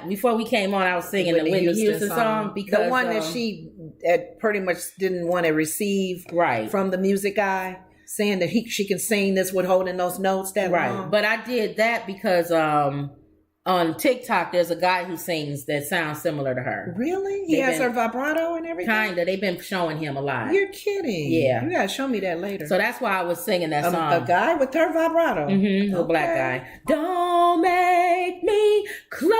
Before we came on, I was singing the Whitney Houston song because the one that she pretty much didn't want to receive from the music guy, saying that she can sing this with holding those notes that long. But I did that because on TikTok there's a guy who sings that sounds similar to her. Really? He has her vibrato and everything? Kinda. They've been showing him a lot. You're kidding. Yeah. You gotta show me that later. So that's why I was singing that song. A guy with her vibrato? Mm-hmm. A black guy. Don't make me close.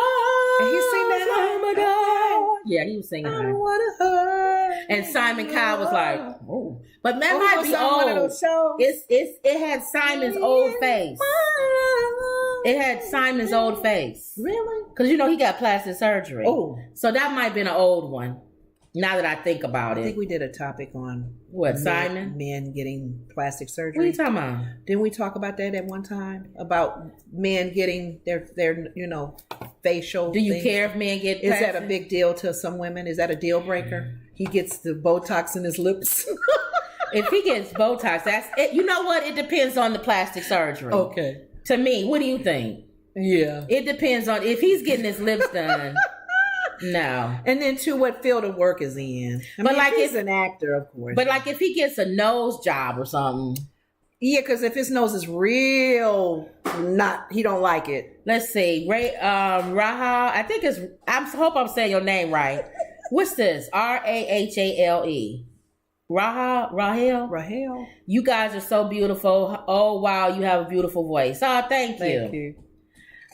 And he sang that door. Yeah, he was singing I don't want to hurt. And Simon Cowell was like, oh. But that might be old. One of those shows? It had Simon's old face. It had Simon's old face. Really? Because, he got plastic surgery. Oh. So that might have been an old one, now that I think about it. I think we did a topic on... What, Simon? Men getting plastic surgery. What are you talking about? Didn't we talk about that at one time? About men getting their facial Do you things? care if men get Is plastic? that a big deal to some women? Is that a deal breaker? He gets the Botox in his lips. If he gets Botox, that's it. You know what? It depends on the plastic surgery. Okay. To me, what do you think? Yeah. It depends on if he's getting his lips done. No. And then to what field of work is he in? But like he's an actor, of course. But like if he gets a nose job or something. Yeah, because if his nose is real he don't like it. Let's see. Rahal, I think hope I'm saying your name right. What's this? Rahale. Rahel. You guys are so beautiful. Oh wow, you have a beautiful voice. Oh, thank you.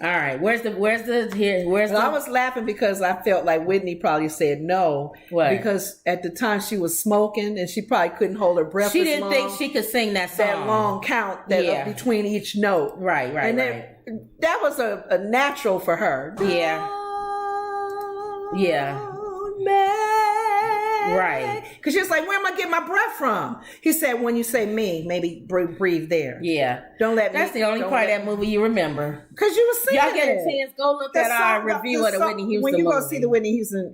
All right, where's the I was laughing because I felt like Whitney probably said no. What? Because at the time she was smoking and she probably couldn't hold her breath. She didn't think she could sing that song. That long count between each note. Right. And that was a natural for her. Yeah. Right. Because she was like, where am I getting my breath from? He said, when you say me, maybe breathe there. Yeah. That's the only part of that movie you remember. Because you were singing Y'all get a chance, go look at our review of the Whitney Houston movie. When you go see the Whitney Houston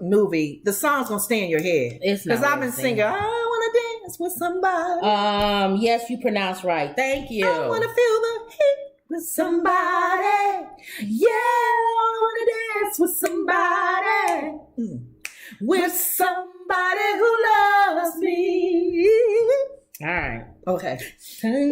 movie, the song's going to stay in your head. Because I've been singing, I want to dance with somebody. Yes, you pronounced right. Thank you. I want to feel the heat with somebody. Yeah, I want to dance with somebody. With somebody who loves me. All right. Okay. People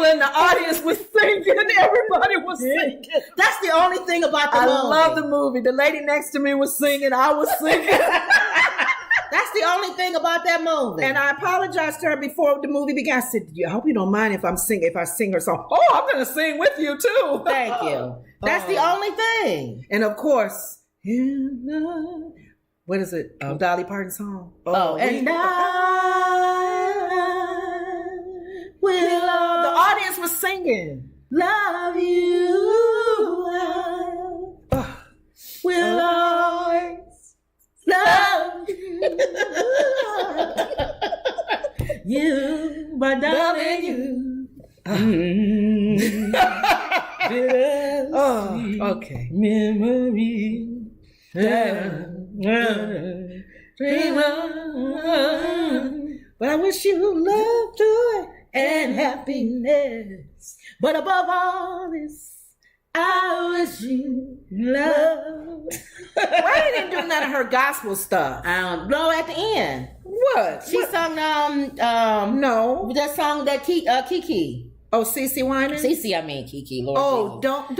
in the audience was singing. Everybody was singing. That's the only thing about the movie. I love the movie. The lady next to me was singing. I was singing. That's the only thing about that movie. And I apologized to her before the movie began. I said, I hope you don't mind if I sing her song. Oh, I'm going to sing with you too. Thank you. That's the only thing. And of course, what is it? Dolly Parton song. And I will. The audience was singing. Love you. Will always love you, my darling, you. Okay. Memory. But I wish you love, joy, and happiness. But above all this, I wish you love. Why didn't do none of her gospel stuff? I don't know. At the end, what she sung? No, that song that Kiki. Oh, Cece Winans? Kiki. Lord Jesus.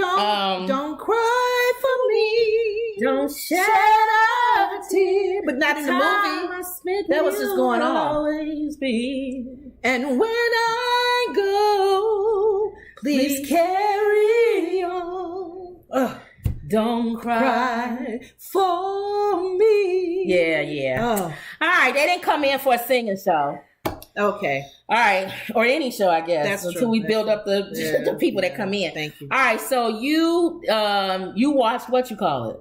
Don't cry for me. Don't shed a tear. But not in the movie. That was just going on. Always be. And when I go, please carry on. Don't cry for me. Yeah. All right, they didn't come in for a singing show. Okay. All right. Or any show, I guess. That's until true. we build up the people that come in. Thank you. All right. So you watched what you call it?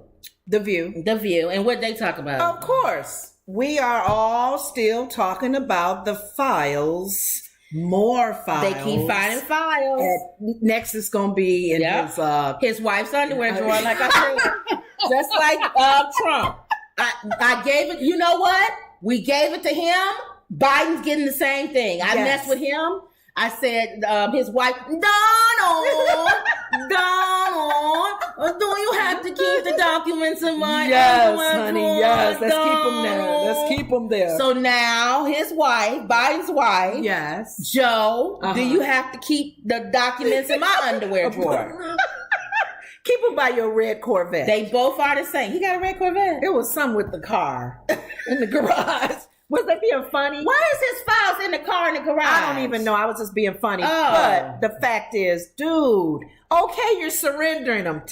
The View. The View. And what they talk about? Of course. We are all still talking about the files. More files. They keep finding files. Next is going to be in his wife's underwear drawer, like I said. Just like Trump. I gave it, you know what? We gave it to him. Biden's getting the same thing. I messed with him. I said, his wife, no, Gone on. Or do you have to keep the documents in my Yes, underwear honey, drawer? yes. Let's keep Gone them there. Let's keep them there. So now his wife, Biden's wife, yes. Joe, do you have to keep the documents in my underwear drawer? Keep them by your red Corvette. They both are the same. He got a red Corvette. It was some with the car in the garage. Was they being funny? Why is his files in the car in the garage? I don't even know. I was just being funny. Oh. But the fact is, dude, okay, you're surrendering them.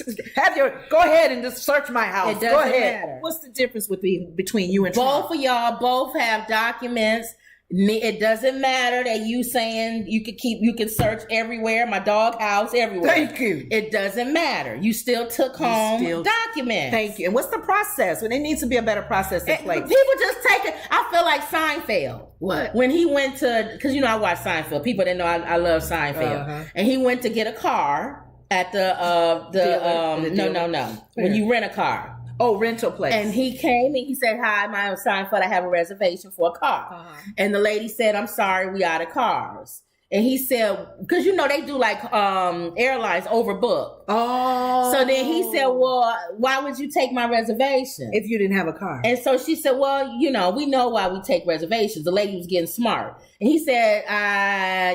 Go ahead and just search my house. It doesn't Go ahead. matter. What's the difference between you and both Trump? of y'all both have documents. It doesn't matter that you saying you can search everywhere, my dog house, everywhere. Thank you. It doesn't matter. You still took home documents. Thank you. And what's the process? Well, there needs to be a better process in place. People just take it. I feel like Seinfeld. What? When he went to, because I watch Seinfeld. People that know I love Seinfeld. And he went to get a car at the no. When you rent a car. Oh, rental place. And he came and he said, "Hi, my name is Seinfeld. I have a reservation for a car." And the lady said, "I'm sorry, we out of cars." And he said, because they do like airlines overbook. Oh. So then he said, "Well, why would you take my reservation if you didn't have a car?" And so she said, "Well, we know why we take reservations." The lady was getting smart. And he said,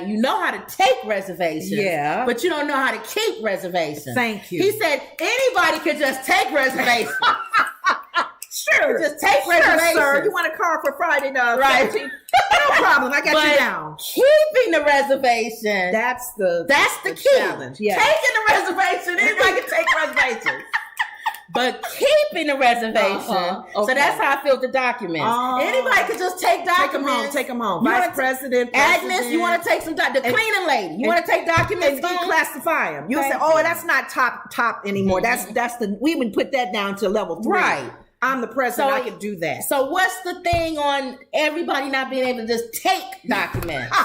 "You know how to take reservations, yeah, but you don't know how to keep reservations." Thank you. He said, "Anybody could just take reservations." Sure. Just take reservations. Sir. You want a car for Friday night? Right. No problem. I got you down. Keeping the reservation. That's the key. Challenge. Yeah. Taking the reservation. Anybody can take reservations. But keeping the reservation. Okay. So that's how I feel the documents. Anybody can just take documents. Take them home. Vice President. Agnes, you want to take some documents. The cleaning lady. You want to take documents and declassify them. You say, that's not top anymore. Mm-hmm. We would put that down to level 3. Right. I'm the president. I can do that. So what's the thing on everybody not being able to just take documents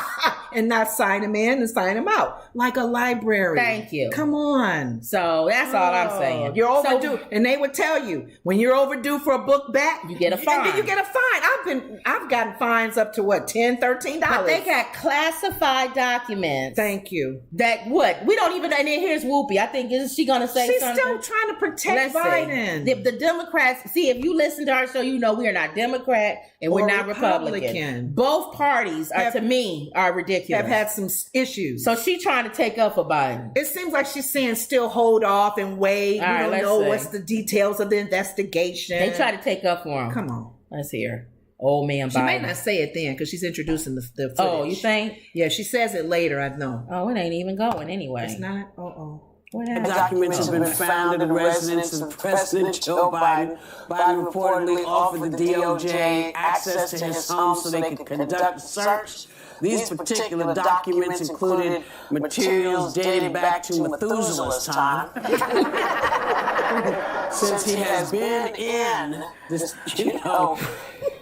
and not sign them in and sign them out like a library? Thank you. Come on. So that's all I'm saying. You're overdue, and they would tell you when you're overdue for a book back, you get a fine. And then you get a fine. I've gotten fines up to what, $10, $13. But they got classified documents. Thank you. That what we don't even. And then here's Whoopi. I think is she gonna say she's something? She's still trying to protect Biden. The Democrats. See, if you listen to our show, we are not Democrat and we're not Republican. Both parties to me are ridiculous. Have had some issues. So she's trying to take up for Biden. It seems like she's saying still hold off and wait. We don't know what's the details of the investigation. They try to take up for him. Come on. Let's hear. Old man Biden. She may not say it then because she's introducing the footage. Oh, you think? Yeah, she says it later, I know. Oh, it ain't even going anyway. It's not? Uh-oh. The documents have been found in the residence of President Joe Biden. Biden reportedly offered the DOJ access to his home so they could conduct a search. These particular documents included materials dated back to Methuselah's time. Since he has been in this,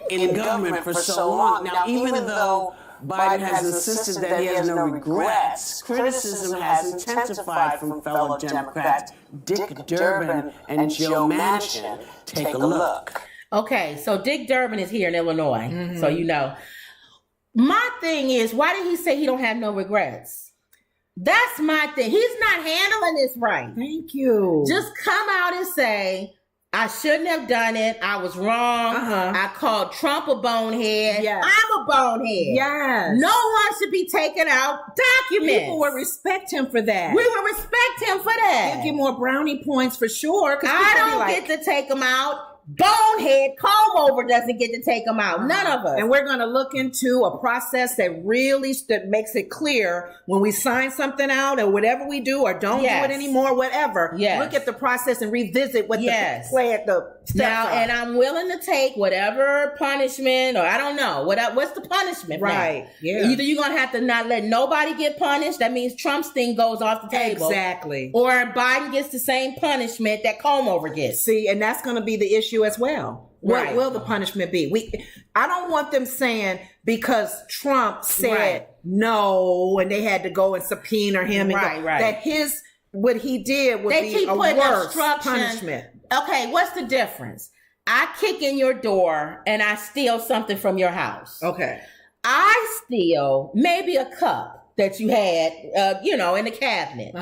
in government for so long. Now, even though Biden has insisted that he has no regrets, criticism has intensified from fellow Democrats Dick Durbin and Joe Manchin. Take a look. Okay, so Dick Durbin is here in Illinois, so you know. My thing is, why did he say he don't have no regrets? That's my thing. He's not handling this right. Thank you. Just come out and say, I shouldn't have done it. I was wrong. I called Trump a bonehead. Yes. I'm a bonehead. Yes. No one should be taking out documents. People will respect him for that. We will respect him for that. He'll get more brownie points for sure. I don't get to take them out. Bonehead comb over doesn't get to take them out. None of us. And we're going to look into a process that really makes it clear when we sign something out or whatever we do or don't do it anymore, whatever. Look at the process and revisit what the play at the steps now. are. And I'm willing to take whatever punishment, or I don't know what's the punishment. Right? Now? Yeah. Either you're gonna have to not let nobody get punished. That means Trump's thing goes off the table. Exactly. Or Biden gets the same punishment that comb over gets. See, and that's going to be the issue as well. What will the punishment be? I don't want them saying because Trump said no and they had to go and subpoena him and that what he did would be a worse punishment. Okay, what's the difference? I kick in your door and I steal something from your house. Okay. I steal maybe a cup that you had, in the cabinet.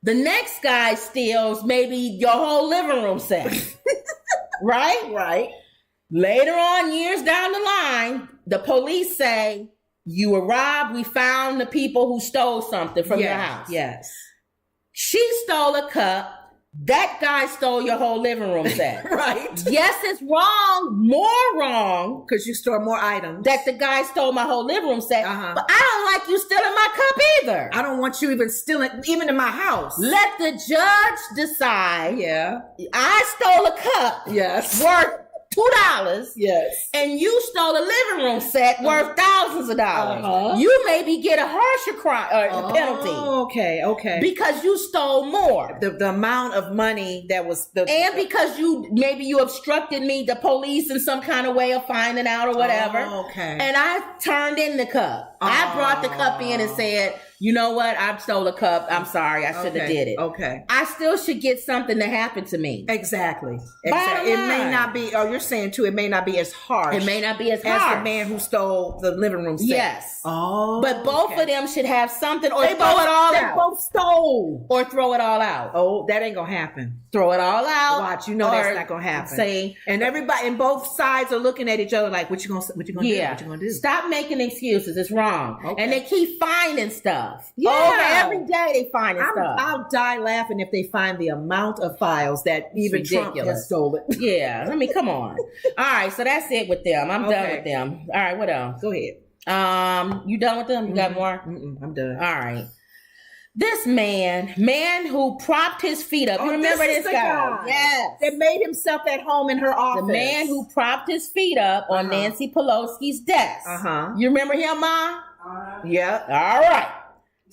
The next guy steals maybe your whole living room set. Right? Right. Later on, years down the line, the police say, you were robbed. We found the people who stole something from your house. Yes. She stole a cup. That guy stole your whole living room set. Right. Yes, it's wrong, more wrong. Because you store more items. That the guy stole my whole living room set. But I don't like you stealing my cup either. I don't want you even stealing, even in my house. Let the judge decide. Yeah. I stole a cup. Yes. Worth $2. Yes. And you stole a living room set worth thousands of dollars. You maybe get a harsher penalty. Okay. Because you stole more. The amount of money that was because you obstructed me, the police in some kind of way of finding out or whatever. Okay. And I turned in the cup. I brought the cup in and said, you know what? I stole a cup. I'm sorry. I shouldn't have did it. Okay. I still should get something to happen to me. Exactly. It may not be, you're saying too, it may not be as harsh. It may not be as harsh. As the man who stole the living room set. Yes. Oh. But both of them should have something, or throw it all out. They both stole. Or throw it all out. Oh, that ain't gonna happen. Throw it all out. Watch, you know that's not gonna happen. Say, and everybody, and both sides are looking at each other like, what you gonna do? What you gonna do? Stop making excuses. It's wrong. Okay. And they keep finding stuff. Yeah. Every day they find stuff. I'll die laughing if they find the amount of files that even Trump has stolen. Yeah, I mean, come on. All right, so that's it with them. I'm done with them. All right, what else? Go ahead. You done with them? You got more? I'm done. All right. This man who propped his feet up. You remember this guy? Yes. That made himself at home in her office. The man who propped his feet up on Nancy Pelosi's desk. You remember him, Ma? Yeah. All right.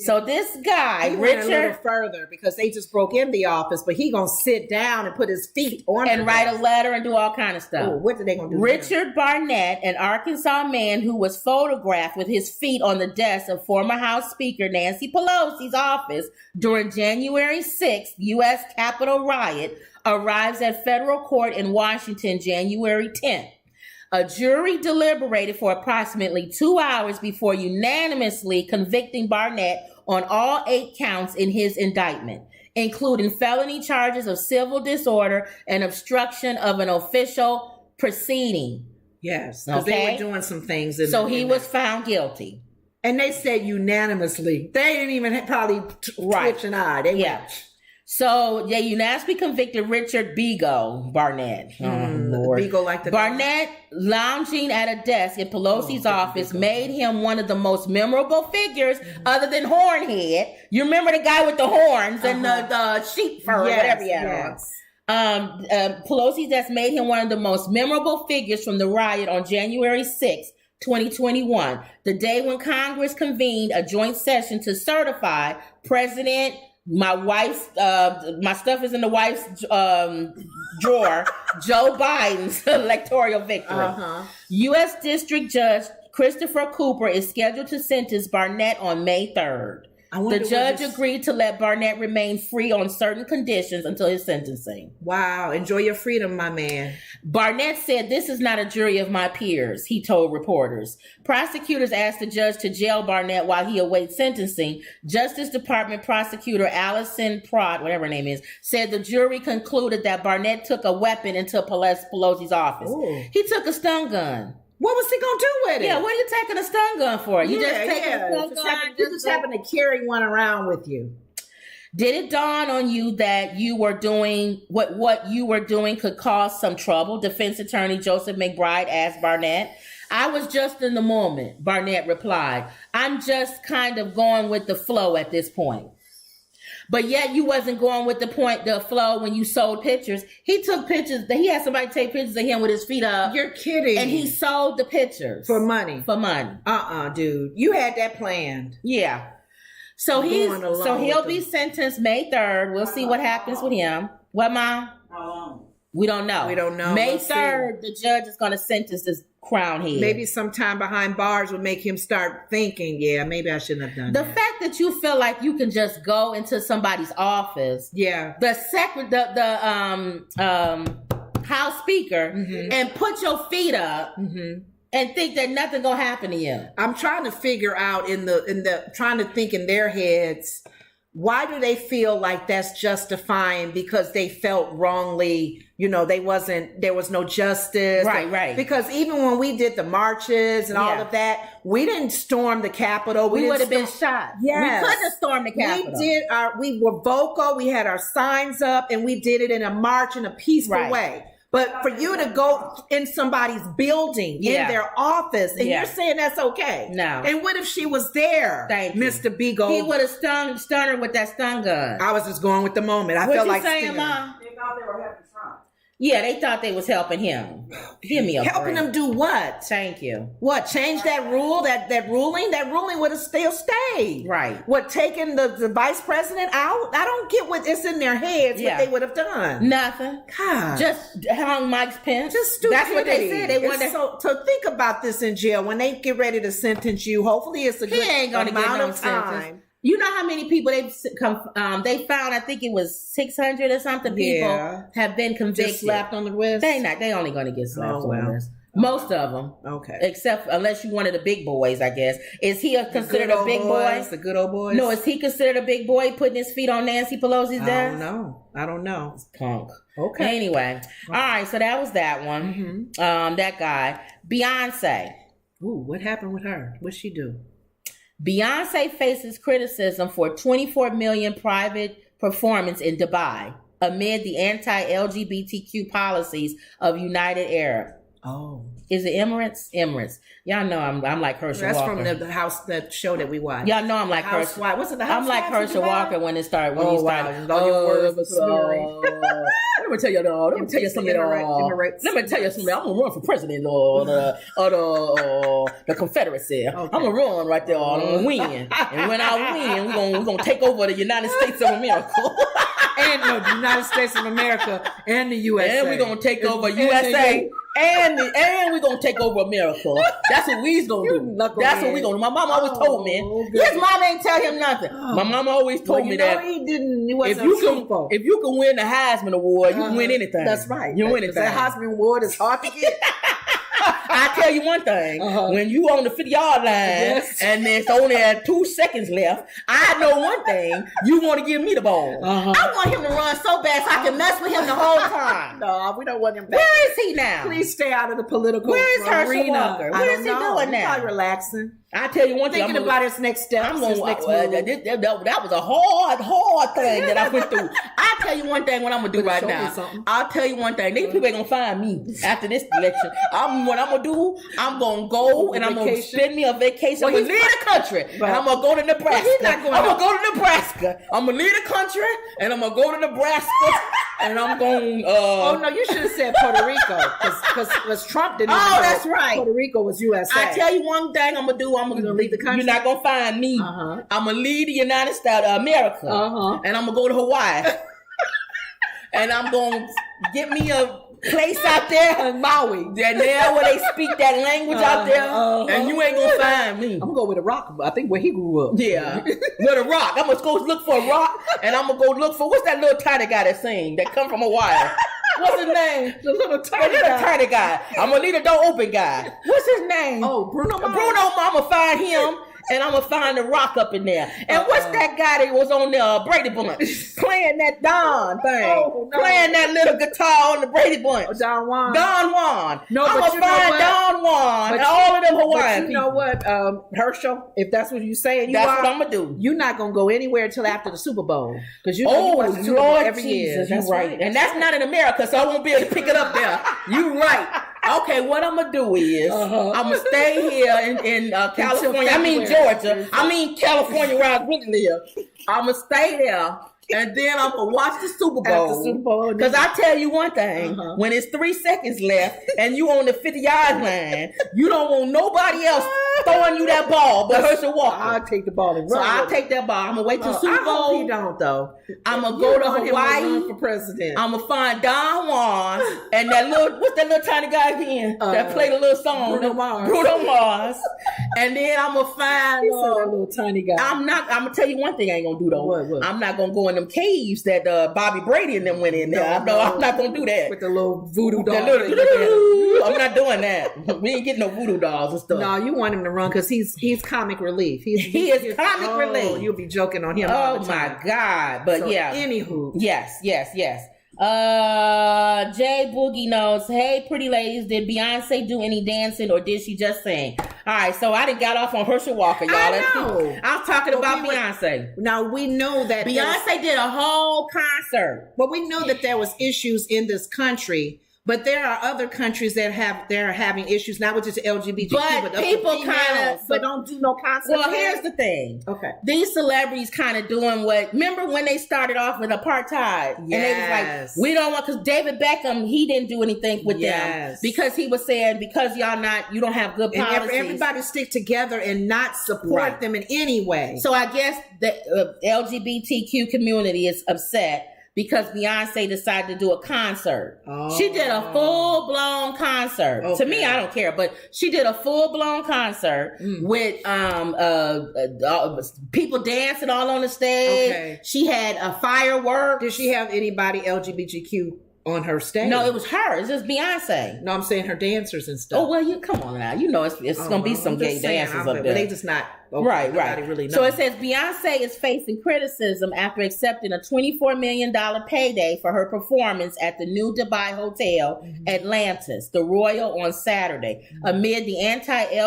So this guy, he Richard, went a little further because they just broke in the office, but he gonna sit down and put his feet on and write a letter and do all kind of stuff. Oh, what are they gonna do? Richard Barnett, an Arkansas man who was photographed with his feet on the desk of former House Speaker Nancy Pelosi's office during January 6th U.S. Capitol riot, arrives at federal court in Washington January 10th. A jury deliberated for approximately 2 hours before unanimously convicting Barnett on all 8 counts in his indictment, including felony charges of civil disorder and obstruction of an official proceeding. Yes, because they were doing some things. So he was found guilty. And they said unanimously. They didn't even probably twitch an eye. They went. So they unanimously convicted Richard Beagle Barnett. Lord. Beagle like the Barnett, lounging at a desk in Pelosi's office, made him one of the most memorable figures other than Hornhead. You remember the guy with the horns and the sheep fur, whatever he had on. Pelosi's desk made him one of the most memorable figures from the riot on January 6th, 2021, the day when Congress convened a joint session to certify President my stuff is in the wife's drawer. Joe Biden's electoral victory. U.S. District Judge Christopher Cooper is scheduled to sentence Barnett on May 3rd. The judge agreed to let Barnett remain free on certain conditions until his sentencing. Wow. Enjoy your freedom, my man. Barnett said, "This is not a jury of my peers," he told reporters. Prosecutors asked the judge to jail Barnett while he awaits sentencing. Justice Department prosecutor Allison Prott, whatever her name is, said the jury concluded that Barnett took a weapon into Pelosi's office. Ooh. He took a stun gun. What was he gonna do with it? Yeah, what are you taking a stun gun for? You just taking a stun gun? You just happen to carry one around with you. Did it dawn on you that you were doing what you were doing could cause some trouble? Defense attorney Joseph McBride asked Barnett. "I was just in the moment," Barnett replied. "I'm just kind of going with the flow at this point." But yet you wasn't going with the flow when you sold pictures. He took pictures. He had somebody take pictures of him with his feet up. You're kidding. And he sold the pictures. For money. Dude. You had that planned. Yeah. So he'll be sentenced May 3rd. We'll see what happens with him. What, Mom? How long? We don't know. May 3rd, the judge is going to sentence this crown head. Maybe some time behind bars will make him start thinking, yeah, maybe I shouldn't have done that. The fact that you feel like you can just go into somebody's office, the House Speaker, and put your feet up and think that nothing gonna happen to you. I'm trying to figure out trying to think in their heads why do they feel like that's justifying because they felt wrongly, there was no justice. Right. Because even when we did the marches and all of that, we didn't storm the Capitol. We would have been shot. Yes. We couldn't have stormed the Capitol. We were vocal. We had our signs up and we did it in a march in a peaceful way. But for you to go in somebody's building, in their office, and you're saying that's okay. No. And what if she was there, Mr. Beagle? He would have stunned her with that stun gun. I was just going with the moment. I what felt you like saying, Mom? They thought they were helping Trump. Yeah, they thought they was helping him. Give me a helping break. him do what? Thank you. What? Change that rule? That ruling? That ruling would have still stayed. Right. What? Taking the vice president out? I don't get what it's in their heads. What they would have done? Nothing. God. Just hung Mike Pence. Just stupid. That's what they said. They wanted to think about this in jail when they get ready to sentence you. Hopefully, it's a good ain't gonna amount get no of time. sentence. You know how many people they found? I think it was 600 or something. People have been convicted. Just slapped on the wrist. They only going to get slapped on the wrist. Most of them. Okay. Except unless you one of the big boys, I guess. Is he considered a big boy? The good old boys. No, is he considered a big boy putting his feet on Nancy Pelosi's desk? I don't know. Punk. Okay. Anyway, all right. So that was that one. Mm-hmm. That guy, Beyonce. Ooh, what happened with her? What'd she do? Beyonce faces criticism for 24 million private performance in Dubai amid the anti-LGBTQ policies of United Arab. Oh. Is it Emirates? Emirates. Y'all know I'm like Herschel That's Walker. from the house, that show that we watched. Y'all know I'm like Herschel. What's it, the house? I'm like Herschel Walker when it started. When you started. Let me tell you, let me tell you something. Let me tell you something. I'm gonna run for president of the Confederacy. Okay. I'm gonna run right there. I'm gonna win, and when I win, we're gonna take over the United States of America. And the United States of America and the USA. And we're gonna take over USA. And we're gonna take over America. That's what we's gonna do. That's what we're gonna do. My mom always told me. His mom ain't tell him nothing. My mom always told me that he didn't. He wasn't if you can win the Heisman Award, you can win anything. That's right. You win anything. That Heisman Award is hard to get. I tell you one thing, when you on the 50-yard line and there's only 2 seconds left, I know one thing, you want to give me the ball. I want him to run so bad so I can mess with him the whole time. No, we don't want him back. Where is he now? Please stay out of the political arena. Where is Herschel Walker? What is he doing now? Probably relaxing. I tell you one thing. Thinking about his next step. That was a hard thing that I went through. I tell you one thing. What I'm gonna do right now. I'll tell you one thing. These people ain't gonna find me after this election. What I'm gonna do? I'm gonna go and I'm gonna spend me a vacation. I'm gonna leave the country and I'm gonna go to Nebraska. I'm gonna go to Nebraska. I'm gonna leave the country and I'm gonna go to Nebraska and I'm going. Oh no, you should have said Puerto Rico because Trump didn't. Oh, that's right. Puerto Rico was USA. I tell you one thing. I'm gonna do. I'm gonna leave the country. You're not gonna find me. I'm gonna leave the United States of America, and I'm gonna go to Hawaii, and I'm gonna get me a place out there in Maui. There where they speak that language out there, and you ain't gonna find me. I'm gonna go with a rock. I think where he grew up. Yeah, with a rock. I'm gonna go look for a rock, and I'm gonna go look for what's that little tiny guy that sing that come from Hawaii. What's his name? The little tiny guy. I'm gonna need a door open guy. What's his name? Oh, Bruno Mars. I'm gonna find him. And I'm gonna find the rock up in there. And what's that guy that was on the Brady Bunch playing that Don thing, playing that little guitar on the Brady Bunch? Don Juan. No, I'm gonna find Don Juan and all of them Hawaiian people. You know what, Herschel? If that's what you're saying, that's what I'm gonna do. You're not gonna go anywhere until after the Super Bowl because you watch the Super Bowl every year. That's right. And that's not in America, so I won't be able to pick it up there. You right. Okay, what I'm gonna do is I'm gonna stay here in California. I mean Georgia. I mean California, where I really live. I'm gonna stay there. And then I'm gonna watch the Super Bowl. Because I tell you one thing, when it's 3 seconds left and you on the 50-yard line, you don't want nobody else throwing you that ball but Herschel Walker. I'll take the ball and run. So I'll take that ball. I'm gonna wait till Super Bowl. I hope you don't though. I'm gonna go to Hawaii for president. I'm gonna find Don Juan and what's that little tiny guy again that played a little song? Bruno Mars. And then I'm gonna find that little tiny guy. I'm gonna tell you one thing I ain't gonna do though. What? I'm not gonna go in them caves that Bobby Brady and them went in there. No, I'm not gonna do that. With the little voodoo doll. I'm not doing that. We ain't getting no voodoo dolls and stuff. No, you want him the run because he's comic relief. He is comic relief. You'll be joking on him. all Oh the time. my God. But So, yeah. Anywho. Yes. Jay Boogie knows. Hey, pretty ladies, did Beyonce do any dancing or did she just sing? All right, so I done got off on Herschel Walker, y'all. I Let's know. do- I was talking But about we were- Beyonce. Now we know that Beyonce did a whole concert. But we know that there was issues in this country. But there are other countries that are having issues, not with just LGBTQ, But the people females, kinda- but don't do no concerts. Well, here's the thing. Okay. These celebrities kind of doing what, remember when they started off with apartheid? And they was like, Yes. we don't want, because David Beckham, he didn't do anything with them. Yes. Because he was saying, because you don't have good And policies. everybody stick together and not support Right. them in any way. So I guess the LGBTQ community is upset because Beyonce decided to do a concert. She did a full-blown concert. Okay. To me, I don't care, but she did a full-blown concert with people dancing all on the stage. Okay. She had a firework. Did she have anybody LGBTQ on her stage? No, it was her. It's just Beyonce. No, I'm saying her dancers and stuff. Oh, well, you come on now. You know it's gonna be some gay dances up there. But they just not Right. Nobody really knows. So it says Beyonce is facing criticism after accepting a $24 million payday for her performance at the new Dubai Hotel Atlantis, the Royal, on Saturday, amid the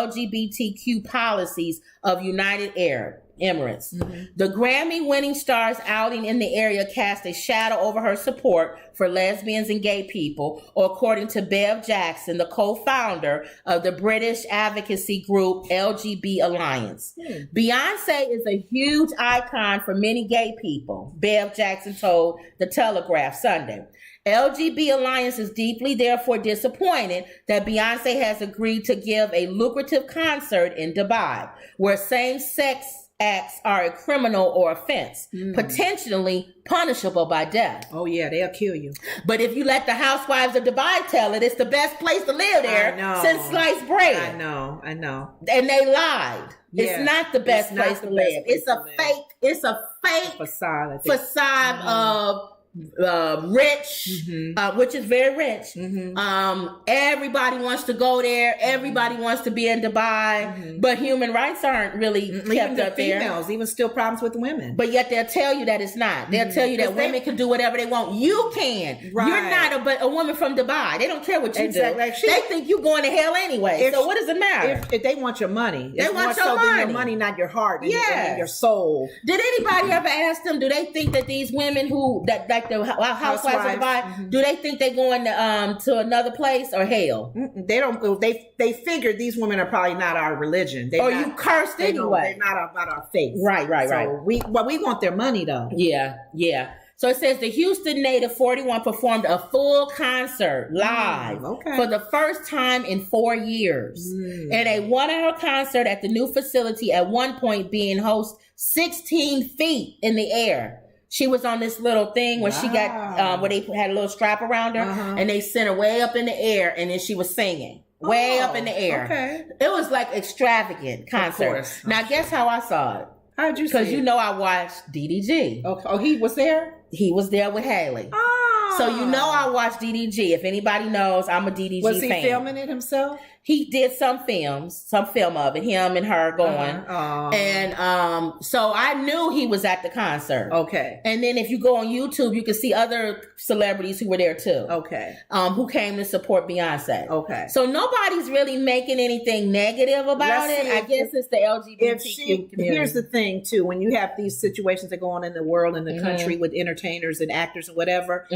anti-LGBTQ policies of United Arab Emirates. The Grammy-winning star's outing in the area cast a shadow over her support for lesbians and gay people, according to Bev Jackson, the co-founder of the British advocacy group LGB Alliance. Beyonce is a huge icon for many gay people, Bev Jackson told The Telegraph Sunday. LGB Alliance is deeply, therefore, disappointed that Beyonce has agreed to give a lucrative concert in Dubai, where same-sex acts are a criminal or offense, potentially punishable by death. Oh yeah, they'll kill you. But if you let the housewives of Dubai tell it, it's the best place to live there I know. since sliced bread. I know. And they lied. Yeah. It's not the best It's not place the to best live. place It's to a live. fake. It's a fake Facade. I think. facade of rich, which is very rich. Everybody wants to go there. Everybody wants to be in Dubai, but human rights aren't really Even kept the up there. females, even still problems with women. But yet they'll tell you that it's not. They'll tell you that 'Cause they- women can do whatever they want. You can. Right. You're not a woman from Dubai. They don't care what you Exactly. do. Like she- They think you're going to hell anyway. If- So what does it matter? If they want your money, They it's want more your so than money. your money, not your heart and, Yes. and your soul. Did anybody ever ask them? Do they think that these women who like the housewives of Housewives, Dubai, do they think they're going to another place or hell? They don't. They figured these women are probably not our religion. They're Or not, you cursed they don't- anyway? They're not about our faith. Right. So we want their money though. Yeah. So it says the Houston native 41 performed a full concert live okay. for the first time in 4 years. And a 1-hour concert at the new facility, at one point being host 16 feet in the air. She was on this little thing when she got, where they had a little strap around her, and they sent her way up in the air, and then she was singing. Way up in the air. Okay. It was like extravagant concert. course. Now guess how I saw it? How'd you see Because it? you know I watched DDG. Okay. Oh, he was there? He was there with Haley. Oh. So you know I watched DDG. If anybody knows, I'm a DDG fan. Was he filming it himself? He did some film of it, him and her going. And so I knew he was at the concert. Okay. And then if you go on YouTube, you can see other celebrities who were there too. Okay. Who came to support Beyonce. Okay. So nobody's really making anything negative about Let's it. see I if- guess it's the LGBTQ community. Here's the thing too, when you have these situations that go on in the world, in the country, with entertainers and actors and whatever,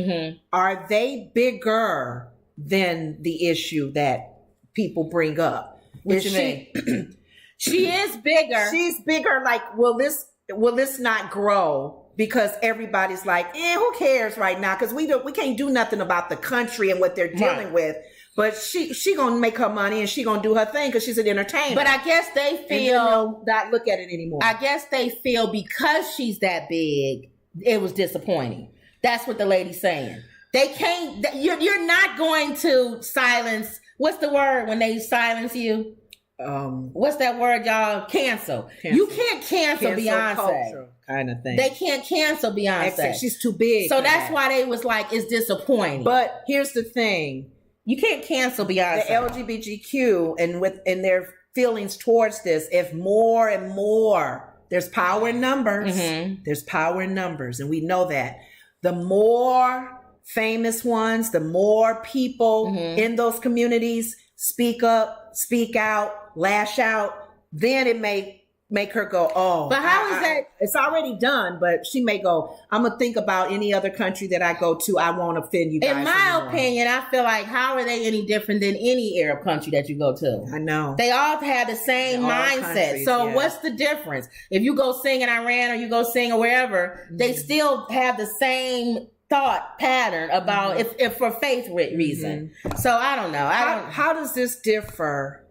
are they bigger than the issue that people bring up? What you mean? She is bigger. She's bigger. Like, will this not grow? Because everybody's like, who cares right now? Because we can't do nothing about the country and what they're dealing with. But she gonna make her money and she gonna do her thing because she's an entertainer. But I guess they and feel they'll not look at it anymore. I guess they feel because she's that big, it was disappointing. That's what the lady's saying. They can't. You're not going to silence. What's the word when they silence you? What's that word, y'all? Cancel. You can't cancel Beyonce. Kind of thing. They can't cancel Beyonce. She's too big. So for that's that. why they was like, it's disappointing. But here's the thing: you can't cancel Beyonce. the LGBTQ and their feelings towards this if more and more, there's power in numbers. Mm-hmm. There's power in numbers, and we know that. The more famous ones, the more people Mm-hmm. in those communities speak up, speak out, lash out, then it may make her go, oh. But how is that? It's already done, but she may go, I'm going to think about any other country that I go to. I won't offend you guys In my anymore. opinion, I feel like, how are they any different than any Arab country that you go to? I know. They all have the same All mindset. countries, So yeah. what's the difference? If you go sing in Iran or you go sing or wherever, they still have the same thought pattern about if for faith reason. So I don't know. How does this differ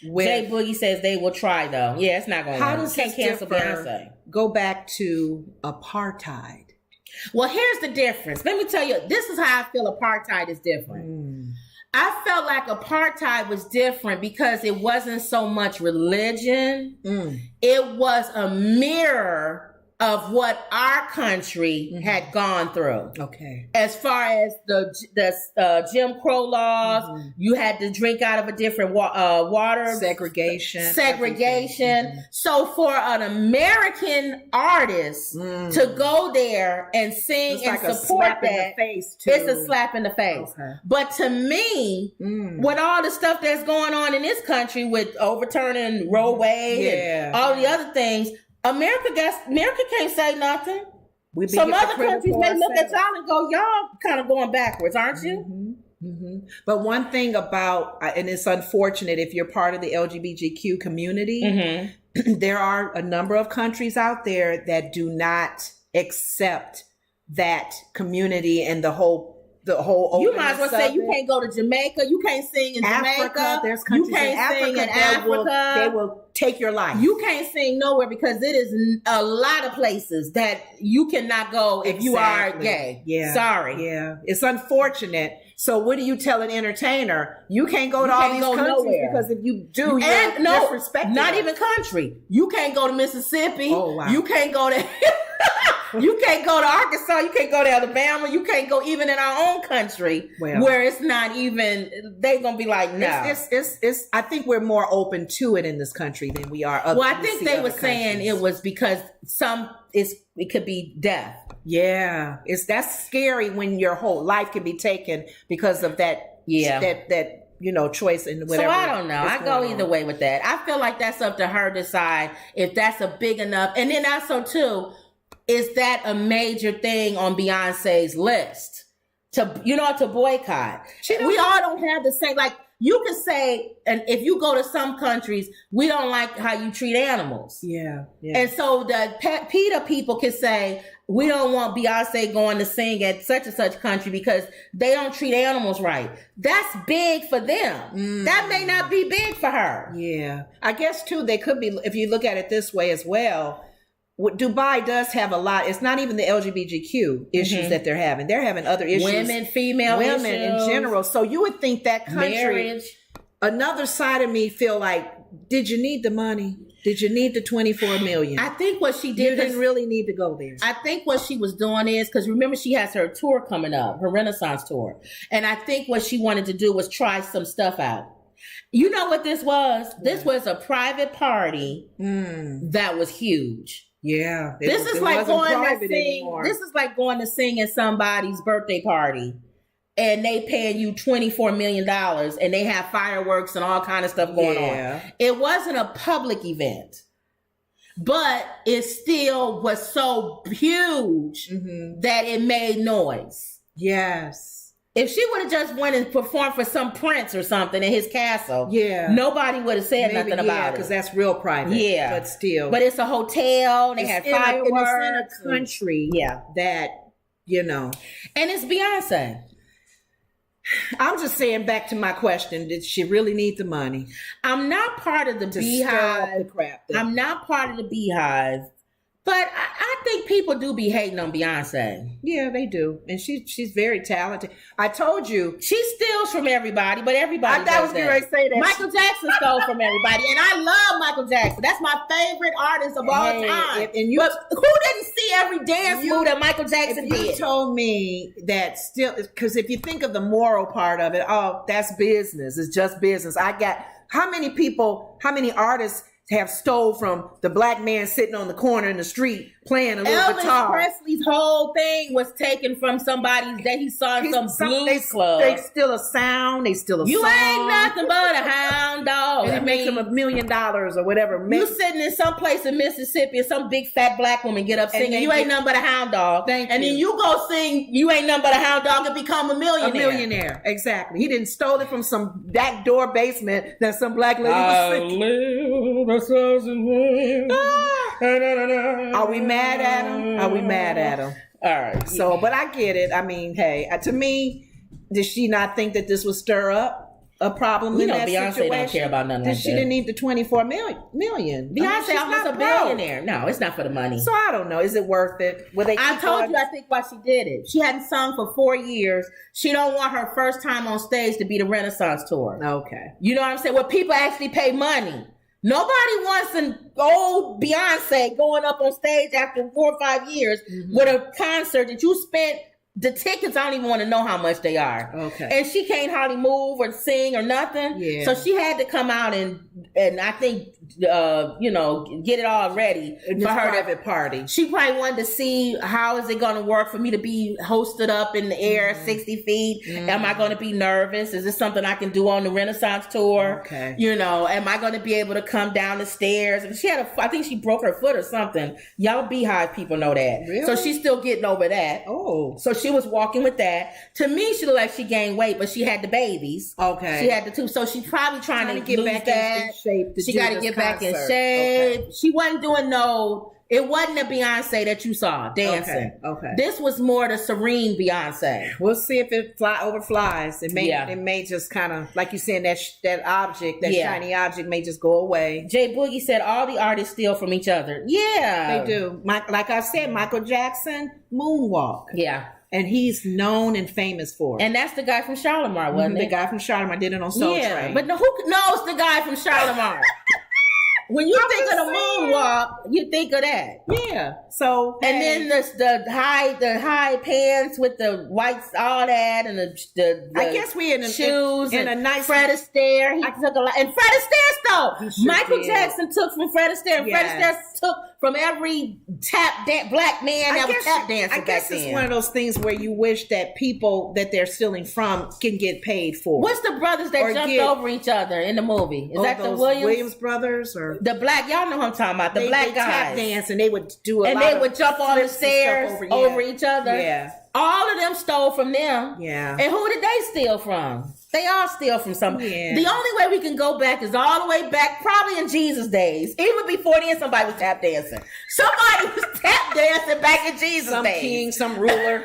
with... Jay Boogie says they will try though. Yeah, it's not going to How work. does You can't this cancel differ? Beyonce. Go back to apartheid. Well, here's the difference. Let me tell you, this is how I feel apartheid is different. I felt like apartheid was different because it wasn't so much religion. It was a mirror of what our country had gone through. Okay. As far as the Jim Crow laws, you had to drink out of a different water. Segregation. So for an American artist to go there and sing It's and like a support slap in that, the face too. it's a slap in the face. Okay. But to me, with all the stuff that's going on in this country with overturning Roe Wade and all the other things, America can't say nothing. Some other countries may look at y'all and go, y'all kind of going backwards, aren't you? But one thing about, and it's unfortunate if you're part of the LGBTQ community, there are a number of countries out there that do not accept that community and the whole You might as well openness say of you it. can't go to Jamaica. You can't sing in Africa, Jamaica. there's countries you can't in Africa sing in that Africa. they will take your life. You can't sing nowhere because it is a lot of places that you cannot go if you are Exactly. gay. Yeah. Sorry. Yeah. It's unfortunate. So what do you tell an entertainer? You can't go to all can't these go countries nowhere. because if you do, you're And no, disrespecting not us. even country. You can't go to Mississippi. Oh, wow. You can't go to you can't go to Arkansas. You can't go to Alabama. You can't go even in our own country where it's not even. They gonna be like, no. It's. I think we're more open to it in this country than we are. Well, I think they were saying it was because it could be death. Yeah, that's scary when your whole life can be taken because of that. Yeah, that choice and whatever. So I don't know. I go either way with that. I feel like that's up to her to decide if that's a big enough. And then also too, is that a major thing on Beyonce's list to boycott? We all don't have the same. Like you can say, and if you go to some countries, we don't like how you treat animals. Yeah. And so the PETA people can say, we don't want Beyonce going to sing at such and such country because they don't treat animals right. That's big for them. That may not be big for her. Yeah. I guess too, they could be, if you look at it this way as well, Dubai does have a lot. It's not even the LGBTQ issues that they're having. They're having other issues. Women issues. in general. So you would think that country, marriage. Another side of me feel like, did you need the money? Did you need the 24 million? I think what she did, you didn't really need to go there. I think what she was doing is, because remember she has her tour coming up, her Renaissance tour. And I think what she wanted to do was try some stuff out. You know what this was? This was a private party that was huge. Yeah. This is like going to sing. This is like going to sing at somebody's birthday party, and they paying you $24 million, and they have fireworks and all kind of stuff going on. It wasn't a public event, but it still was so huge that it made noise. Yes. If she would have just went and performed for some prince or something in his castle, nobody would have said nothing about it. Because that's real private. Yeah. But still. But it's a hotel. They had fireworks. It's in a country that, And it's Beyonce. I'm just saying, back to my question, did she really need the money? I'm not part of the Beehive. I'm not part of the Beehive. But I think people do be hating on Beyonce. Yeah, they do. And she's very talented. I told you. She steals from everybody, but everybody I was going to say that. Michael Jackson stole from everybody. And I love Michael Jackson. That's my favorite artist of all time. But who didn't see every dance move that Michael Jackson did? You told me that still, because if you think of the moral part of it, that's business. It's just business. how many artists have stole from the black man sitting on the corner in the street playing a little Elvis guitar? Presley's whole thing was taken from somebody that he saw in some blues club. They steal a sound. They steal a You song. ain't nothing but a hound dog. And it makes them $1 million or whatever. You sitting in some place in Mississippi and some big fat black woman get up singing, you ain't nothing but a hound dog. And then you go sing, you ain't nothing but a hound dog and become a millionaire. A millionaire, exactly. He didn't stole it from some backdoor basement that some black lady was singing. Are we mad at him? Are we mad at him? All right. So, but I get it. I mean, hey, to me, did she not think that this would stir up a problem in that Beyonce situation? don't care about nothing like She that. didn't need the 24 million. Beyonce she's almost not a broke. billionaire. No, it's not for the money. So I don't know. Is it worth it? I told you, I think why she did it. She hadn't sung for 4 years. She don't want her first time on stage to be the Renaissance tour. Okay. You know what I'm saying? Where people actually pay money. Nobody wants an old Beyonce going up on stage after 4 or 5 years with a concert that you spent. The tickets, I don't even want to know how much they are. Okay. And she can't hardly move or sing or nothing. Yeah. So she had to come out and I think, get it all ready for her private party. She probably wanted to see how is it going to work for me to be hosted up in the air 60 feet. Am I going to be nervous? Is this something I can do on the Renaissance tour? Okay. Am I going to be able to come down the stairs? And I think she broke her foot or something. Y'all Beehive people know that. Really? So she's still getting over that. Oh. So she was walking with that. To me, she looked like she gained weight, but she had the babies. Okay. She had the two. So she's probably trying to get back in shape. She got to get back in shape. Okay. She wasn't doing it wasn't the Beyonce that you saw dancing. Okay. This was more the serene Beyonce. We'll see if it overflies. It may just kind of, like you said, that object, that shiny object may just go away. Jay Boogie said all the artists steal from each other. Yeah. They do. Like I said, Michael Jackson, moonwalk. Yeah. And he's known and famous for it. And that's the guy from Charlemagne's, wasn't it? The guy from Charlemagne's did it on Soul Train. But who knows the guy from Charlemagne's? When you think of the moonwalk, you think of that. Yeah. So and then the high pants with the whites, all that, and the I guess we in shoes in a nice Fred Astaire. He took a lot, and Fred Astaire stole. Michael Jackson took from Fred Astaire. Fred Astaire took from every black man that was tap dancing. I guess it's one of those things where you wish that people that they're stealing from can get paid for. What's the brothers that jumped over each other in the movie? Is that the Williams brothers or the black? Y'all know who I'm talking about. The black guys tap dance and they would do they would jump on the stairs over each other. Yeah. All of them stole from them. Yeah. And who did they steal from? They all steal from somebody. Yeah. The only way we can go back is all the way back, probably in Jesus' days. Even before then, somebody was tap dancing. Somebody was tap dancing back in Jesus' days. Some king, some ruler.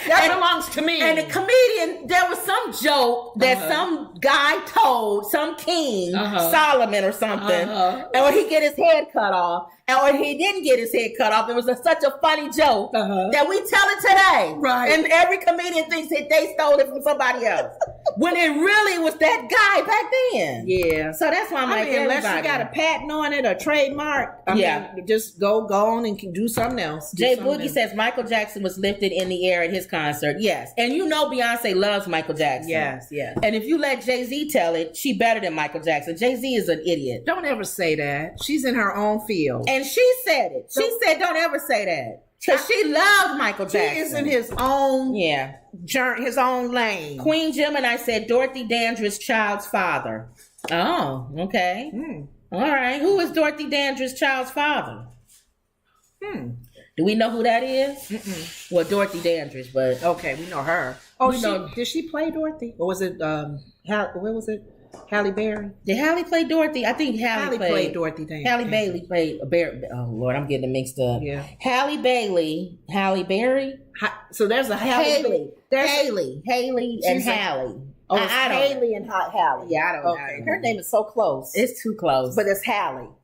That belongs to me. And the comedian, there was some joke that some guy told some king, Solomon or something, or he get his head cut off, or he didn't get his head cut off. It was such a funny joke that we tell it today. Right. And every comedian thinks that they stole it from somebody else. When it really was that guy back then. Yeah. So that's why I'm like, unless you got a patent on it or trademark, I mean, just go on and do something else. Jay Boogie says Michael Jackson was lifted in the air at his concert. Yes. And you know Beyonce loves Michael Jackson. Yes. And if you let Jay-Z tell it, she better than Michael Jackson. Jay-Z is an idiot. Don't ever say that. She's in her own field. And she said it. She said, don't ever say that. Because she loved Michael Jackson. He is in his own his own lane. Queen Gemini said Dorothy Dandridge's child's father. Oh, okay. All right. Who is Dorothy Dandridge's child's father? Do we know who that is? Well, Dorothy Dandridge, but okay, we know her. Oh, did she play Dorothy, or was it what was it? Halle Berry? Did Halle play Dorothy? I think Halle played Dorothy Dandridge. Halle Bailey played Bear. Oh Lord, I'm getting it mixed up. Yeah. Halle Berry. So there's a Haley. Haley and Halle. Oh, it's Haley and Halle. Yeah, I don't know. Her name is so close. It's too close. But it's Halle.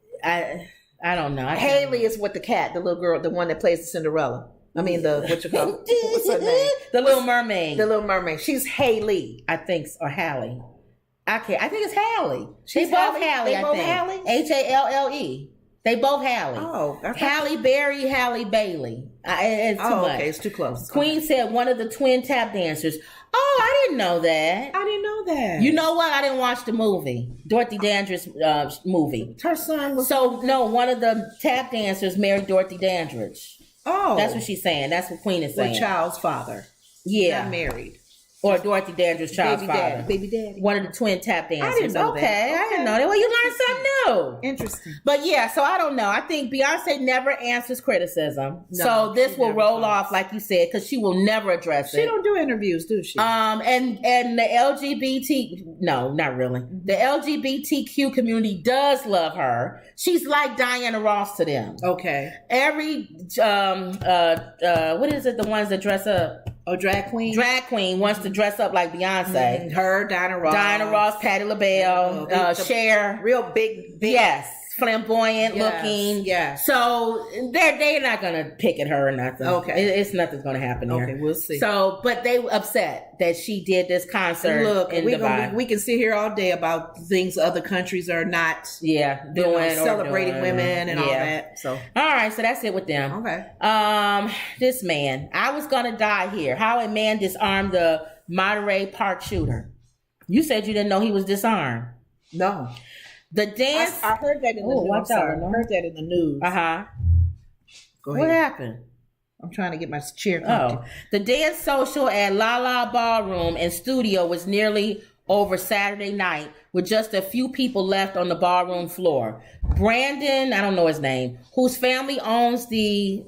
I don't know. Haley is with the cat, the little girl, the one that plays the Cinderella. I mean, what you call it? What's her name? The Little Mermaid. The Little Mermaid. She's Haley, I think, or Halle. I think it's Halle. She's both Halle. Halle. They I both think. Halle? Halle. They both Halle. Oh, Halle Berry, Halle Bailey. It's too much. Okay, it's too close. Queen said one of the twin tap dancers. Oh, I didn't know that. I didn't know that. You know what? I didn't watch the movie, Dorothy Dandridge movie. Her son was. So no, one of the tap dancers married Dorothy Dandridge. Oh, That's what she's saying. That's what Queen is saying. the child's father. Yeah, Got married. or Dorothy Dandridge's child's Baby father. daddy. Baby daddy. One of the twin tap dancers. I didn't know that. I didn't know that. Well, you learned something new. Interesting. But yeah, so I don't know. I think Beyonce never answers criticism. No, So this she will never roll does. off, like you said, because she will never address She it. don't do interviews, do she? And the no, not really. The LGBTQ community does love her. She's like Diana Ross to them. Okay. Every what is it? The ones that dress up. Oh, drag queen. Drag queen wants to dress up like Beyonce. Her, Diana Ross, Patti LaBelle, Cher. real big. Yes, flamboyant Yes, looking. yes. So they're not gonna pick at her or nothing. Okay. It's nothing's gonna happen here. Okay, we'll see. So, but they were upset that she did this concert. Look, in Dubai. we can sit here all day about things other countries are not doing or celebrating doing. women and all Yeah. that. So All right, so that's it with them. okay. This man, I was gonna die here. How a man disarmed the Monterey Park shooter. You said you didn't know he was disarmed. No. The dance. I heard that in the news. watch I'm out, sorry. no? I heard that in the news. Go What ahead. happened? I'm trying to get my chair comfy. Oh, the dance social at La La Ballroom and Studio was nearly over Saturday night with just a few people left on the ballroom floor. Brandon, I don't know his name, whose family owns studio.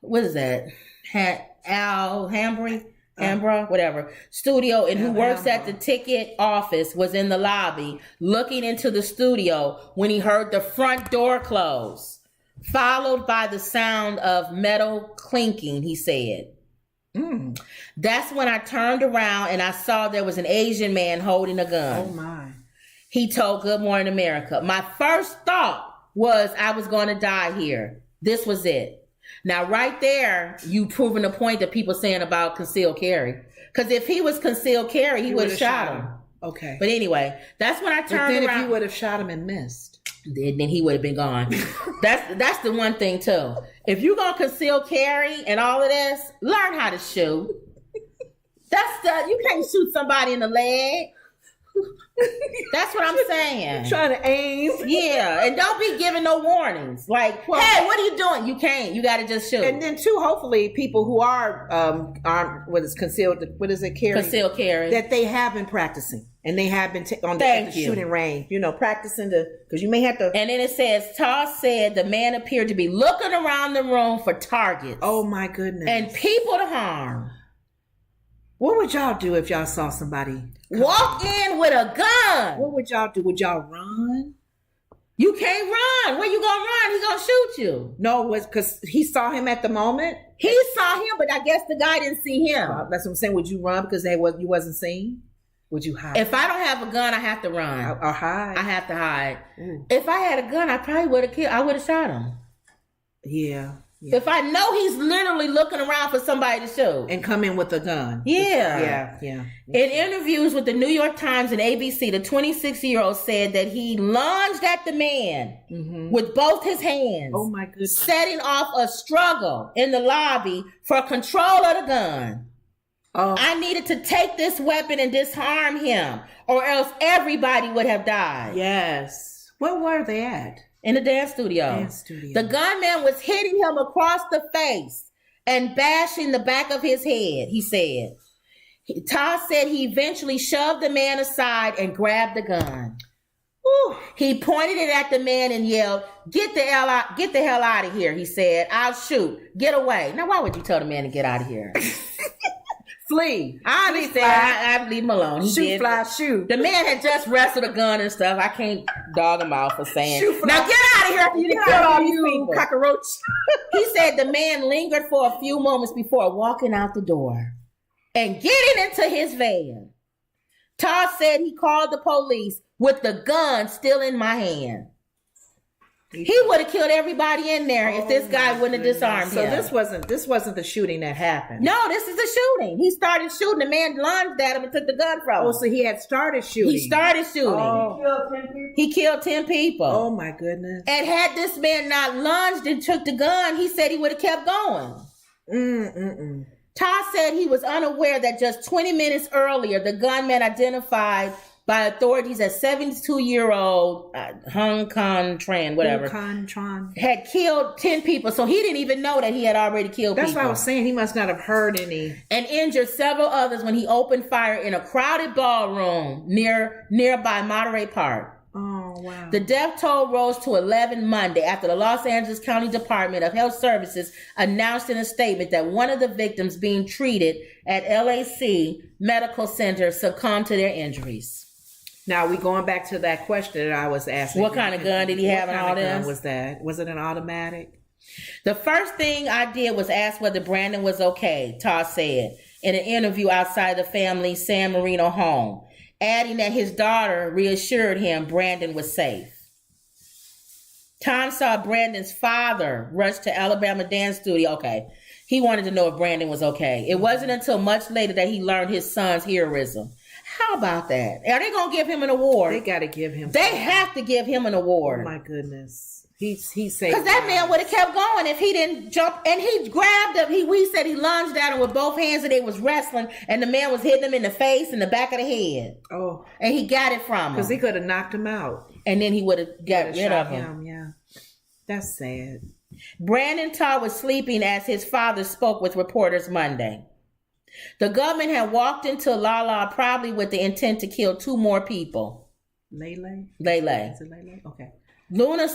What is that? Al Hambra, whatever, studio, and who works at the ticket office, was in the lobby looking into the studio when he heard the front door close, followed by the sound of metal clinking, he said. That's when I turned around and I saw there was an Asian man holding a gun. Oh my. He told Good Morning America, my first thought was I was going to die here. This was it. Now, right there, you proving the point that people saying about concealed carry. Because if he was concealed carry, he would have shot him. Okay. But anyway, that's when I turned then around. if you would have shot him and missed. Then he would have been gone. That's the one thing too. If you're gonna conceal carry and all of this, learn how to shoot. You can't shoot somebody in the leg. That's what I'm saying. Trying to aim. Yeah, and don't be giving no warnings. Like, hey, what are you doing? You can't. You got to just shoot. And then too, hopefully, people who are armed, concealed carry, that they have been practicing and they have been at the shooting range. Practicing because you may have to. And then it says, Toss said the man appeared to be looking around the room for targets. Oh my goodness! And people to harm. What would y'all do if y'all saw somebody walk in with a gun? What would y'all do? Would y'all run? You can't run. Where you gonna run? He gonna shoot you. No, because he saw him at the moment. He saw him, but I guess the guy didn't see him. That's what I'm saying. Would you run because you wasn't seen? Would you hide? If I don't have a gun, I have to run or hide. I have to hide. If I had a gun, I probably would have killed. I would have shot him. Yeah. If I know he's literally looking around for somebody to shoot. And come in with a gun. Yeah. In interviews with the New York Times and ABC, the 26-year-old said that he lunged at the man with both his hands. Oh my goodness. Setting off a struggle in the lobby for control of the gun. Oh. I needed to take this weapon and disarm him, or else everybody would have died. Yes. Where were they at? In the dance studio. The gunman was hitting him across the face and bashing the back of his head, he said. Todd said he eventually shoved the man aside and grabbed the gun. He pointed it at the man and yelled, get the hell out of here, he said. I'll shoot. Get away. Now, why would you tell the man to get out of here? Flee. I understand. I'd leave him alone. He shoot, did. fly, shoot. The man had just wrestled a gun and stuff. I can't dog him out for saying, shoot, fly. Now get out of here. You killed all these people. Cockroach. He said the man lingered for a few moments before walking out the door and getting into his van. Todd said he called the police with the gun still in my hand. He would have killed everybody in there if this guy wouldn't have disarmed him. So this wasn't the shooting that happened. No, this is the shooting. He started shooting. The man lunged at him and took the gun from him. Oh, so he had started shooting. He started shooting. Oh. He killed 10 people. Oh my goodness. And had this man not lunged and took the gun, he said he would have kept going. Todd said he was unaware that just 20 minutes earlier, the gunman identified by authorities as 72-year-old Hung Con Tran, whatever, had killed 10 people. So he didn't even know that he had already killed people. That's what I was saying. He must not have heard any. And injured several others when he opened fire in a crowded ballroom nearby Monterey Park. Oh, wow. The death toll rose to 11 Monday after the Los Angeles County Department of Health Services announced in a statement that one of the victims being treated at LAC Medical Center succumbed to their injuries. Now, we going back to that question that I was asking. What kind of gun did he have and all this? What kind of gun was that? Was it an automatic? The first thing I did was ask whether Brandon was okay, Todd said in an interview outside the family's San Marino home, adding that his daughter reassured him Brandon was safe. Tom saw Brandon's father rush to Alabama dance studio. Okay. He wanted to know if Brandon was okay. It wasn't until much later that he learned his son's heroism. How about that? Are they going to give him an award? They got to give him. They have to give him an award. Oh my goodness. He said. Because that man would have kept going if he didn't jump. And he grabbed him. We said he lunged at him with both hands and they was wrestling. And the man was hitting him in the face and the back of the head. Oh. And he got it from him. Because he could have knocked him out. And then he would have got rid of him. Yeah. That's sad. Brandon Todd was sleeping as his father spoke with reporters Monday. The government had walked into Lala probably with the intent to kill 2 more people. Lele? Lele. Is it Lele? Okay. Luna,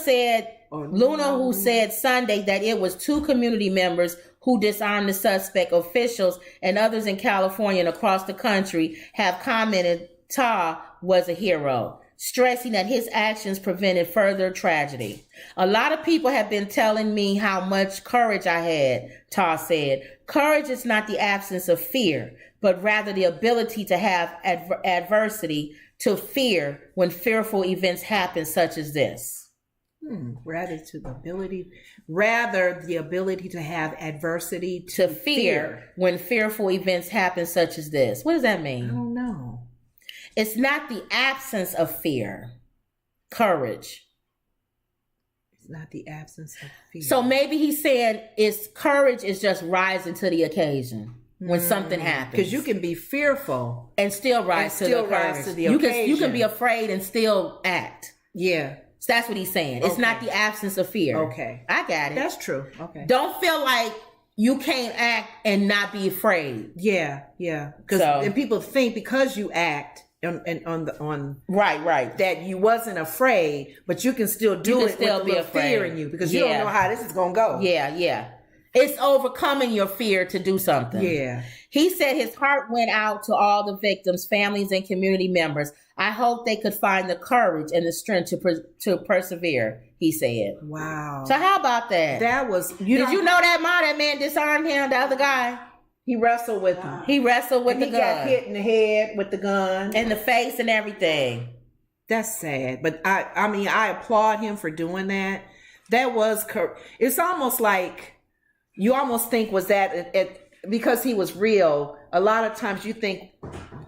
who said Sunday that it was 2 community members who disarmed the suspect. Officials and others in California and across the country have commented Ta was a hero, stressing that his actions prevented further tragedy. A lot of people have been telling me how much courage I had, Ta said. Courage is not the absence of fear, but rather the ability to have adversity to fear when fearful events happen, such as this. Rather the ability to have adversity to fear when fearful events happen, such as this. What does that mean? I don't know. It's not the absence of fear. Courage. It's not the absence of fear. So maybe he's saying courage is just rising to the occasion when something happens. Because you can be fearful and still rise to the occasion. You can be afraid and still act. Yeah. So that's what he's saying. It's not the absence of fear. Okay. I got it. That's true. Okay. Don't feel like you can't act and not be afraid. Yeah. And people think because you act on right that you wasn't afraid, but you can still do it with a little fear in you because you don't know how this is gonna go. Yeah. It's overcoming your fear to do something. Yeah. He said his heart went out to all the victims, families, and community members. I hope they could find the courage and the strength to persevere, he said. Wow. So how about that? That was... Did you know that man disarmed him, the other guy? He wrestled with him. He wrestled with the gun. He got hit in the head with the gun. In the face and everything. That's sad. But I mean, I applaud him for doing that. That was... It's almost like... You almost think was that... because he was real, a lot of times you think,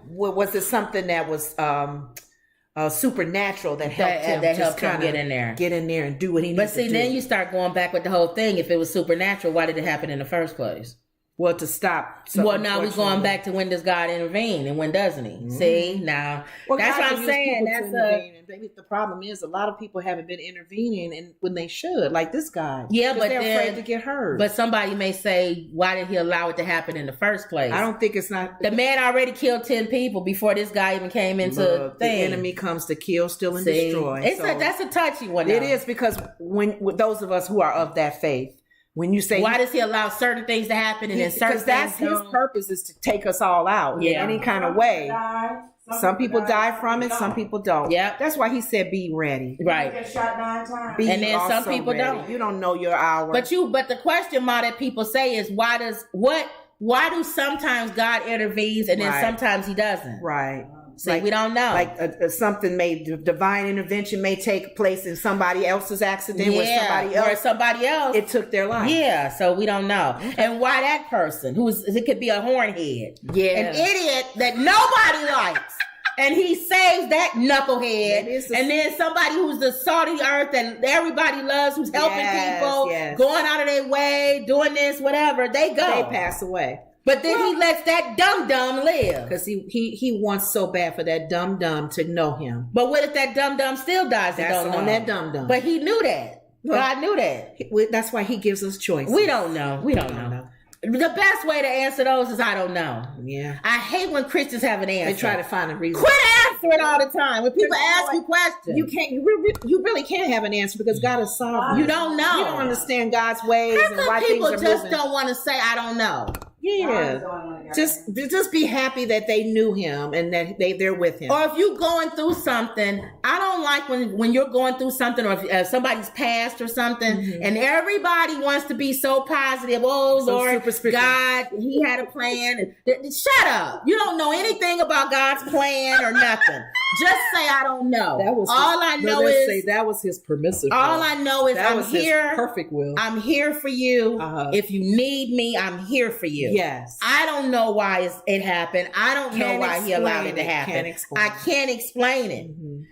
was it something that was supernatural that helped him get in there and do what he needs to do? But see, then you start going back with the whole thing. If it was supernatural, why did it happen in the first place? Well, to stop. Well, now we're going back to when does God intervene and when doesn't he? Mm-hmm. See, now that's what I'm saying. Maybe the problem is a lot of people haven't been intervening and when they should, like this guy. Yeah, but they're afraid to get hurt. But somebody may say, why did he allow it to happen in the first place? I don't think it's not. The man already killed 10 people before this guy even came into the thing. The enemy comes to kill, steal, and destroy. That's a touchy one. It is because with those of us who are of that faith, when you say why does he allow certain things to happen and then certain things that's his purpose is to take us all out in any kind of way. Some people die from it, some people don't. Yeah, that's why he said be ready. Right. Get shot 9 times. And then some people don't. You don't know your hour. But the question mark that people say is why do sometimes God intervenes and then sometimes he doesn't? Right. See, we don't know. Like something divine intervention may take place in somebody else's accident where somebody else it took their life. Yeah, so we don't know. And why that person it could be a hornhead. Yeah. An idiot that nobody likes. And he saves that knucklehead. And then somebody who's the salt of the earth that everybody loves, who's helping people, going out of their way, doing this, whatever, they go. They pass away. But then he lets that dum-dum live. Because he wants so bad for that dum-dum to know him. But what if that dum-dum still dies? That's on that dum-dum. But he knew that. God knew that. That's why he gives us choices. We don't know. We don't know. The best way to answer those is I don't know. Yeah. I hate when Christians have an answer. They try to find a reason. Quit answering all the time. When people ask you questions. You really can't have an answer because God is sovereign. You don't know. You don't understand God's ways and why things are moving. People just don't want to say I don't know. Yeah. Just be happy that they knew him and that they're with him. Or if you're going through something, I don't like when you're going through something or if somebody's passed or something and everybody wants to be so positive. Oh, so Lord, God, he had a plan. Shut up. You don't know anything about God's plan or nothing. Just say I don't know. That was his permissive will. All I know is I'm here. His perfect will. I'm here for you. If you need me, I'm here for you. Yes. I don't know why it happened. I don't know why he allowed it to happen. I can't explain it.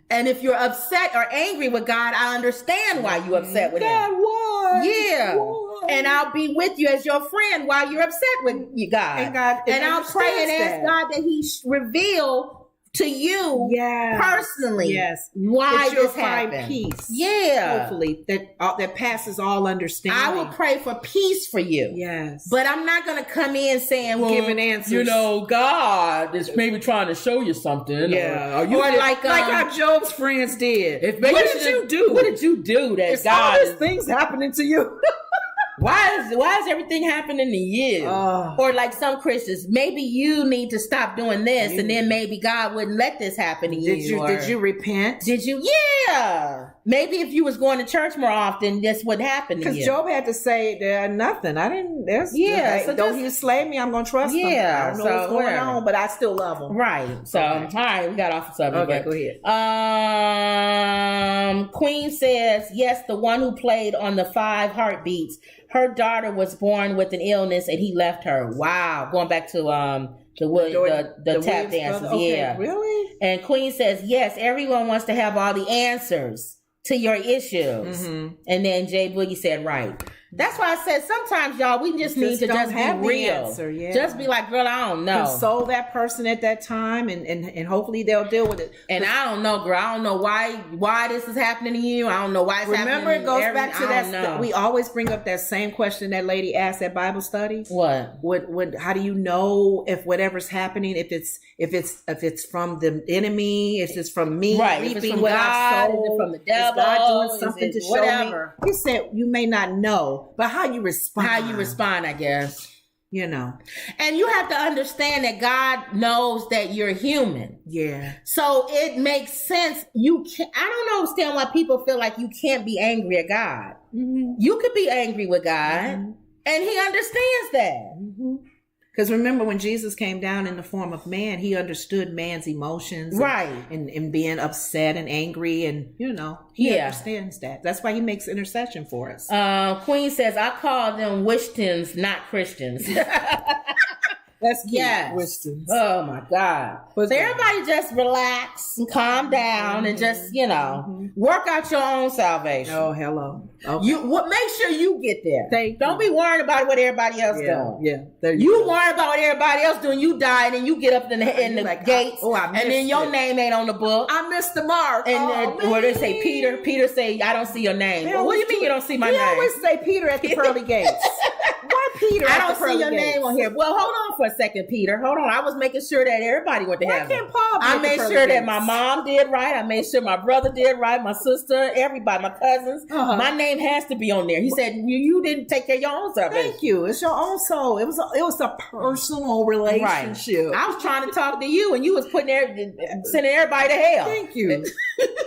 And if you're upset or angry with God, I understand why you're upset with him. God, why? Yeah. Why? And I'll be with you as your friend while you're upset with you, God. And I'll pray and ask God that he reveal to you personally why that you'll this happened. Find peace. Yeah. Hopefully that passes all understanding. I will pray for peace for you. Yes. But I'm not going to come in saying, well, giving answers. You know, God is maybe trying to show you something. Yeah. Or like how Job's friends did. What did you do? What did you do that God all these things happening to you? Why is everything happening to you? Or like some Christians, maybe you need to stop doing this, and then maybe God wouldn't let this happen to you. Did you repent? Did you? Yeah. Maybe if you was going to church more often, this would happen to you. Because Job had to say, nothing. I didn't. So though he slay me, I'm going to trust him. I don't know what's going on, but I still love him. Right. So, all right, we got off the subject. Okay, go ahead. Queen says, yes, the one who played on the 5 Heartbeats. Her daughter was born with an illness and he left her. Wow. Going back to the tap dances. Okay, yeah. Really? And Queen says, yes, everyone wants to have all the answers to your issues. And then Jay Boogie said, right. That's why I said sometimes, y'all, we just need to just be real. Answer, yeah. Just be like, girl, I don't know. Console that person at that time and hopefully they'll deal with it. And I don't know, girl. I don't know why this is happening to you. I don't know why it's happening. Remember, it goes back to that. We always bring up that same question that lady asked at Bible study. What? How do you know if whatever's happening, if it's from the enemy, if it's from me, right? Reaping if it's from what God, I sowed, is it from the devil, is God doing something to show whatever. me? He said you may not know. But how you respond. I guess. You know. And you have to understand that God knows that you're human. Yeah. So it makes sense. I don't understand why people feel like you can't be angry at God. You could be angry with God. And he understands that. Because remember when Jesus came down in the form of man, he understood man's emotions. Right. And being upset and angry and, he understands that. That's why he makes intercession for us. Queen says, I call them Wishtons, not Christians. That's cute. Yes. Wishtons. Oh my God. So everybody just relax and calm down and just, work out your own salvation. Oh, hello. Okay. Make sure you get there. Don't be worried about what everybody else doing. Yeah. You worry about what everybody else doing. You die and then you get up in the gates and then your name ain't on the book. I missed the mark. And where they say Peter. Peter say, I don't see your name. What do you mean you don't see my name? They always say Peter at the pearly gates. Why Peter? I don't see your name on here. Well, hold on for a second, Peter. Hold on. I was making sure that everybody went to heaven. Why can't Paul be I made sure that my mom did right. I made sure my brother did right. My sister, everybody, my cousins. My name has to be on there. He said, you didn't take care of your own salvation. Thank you. It's your own soul. It was a personal relationship. Right. I was trying to talk to you and you was sending everybody to hell. Thank you.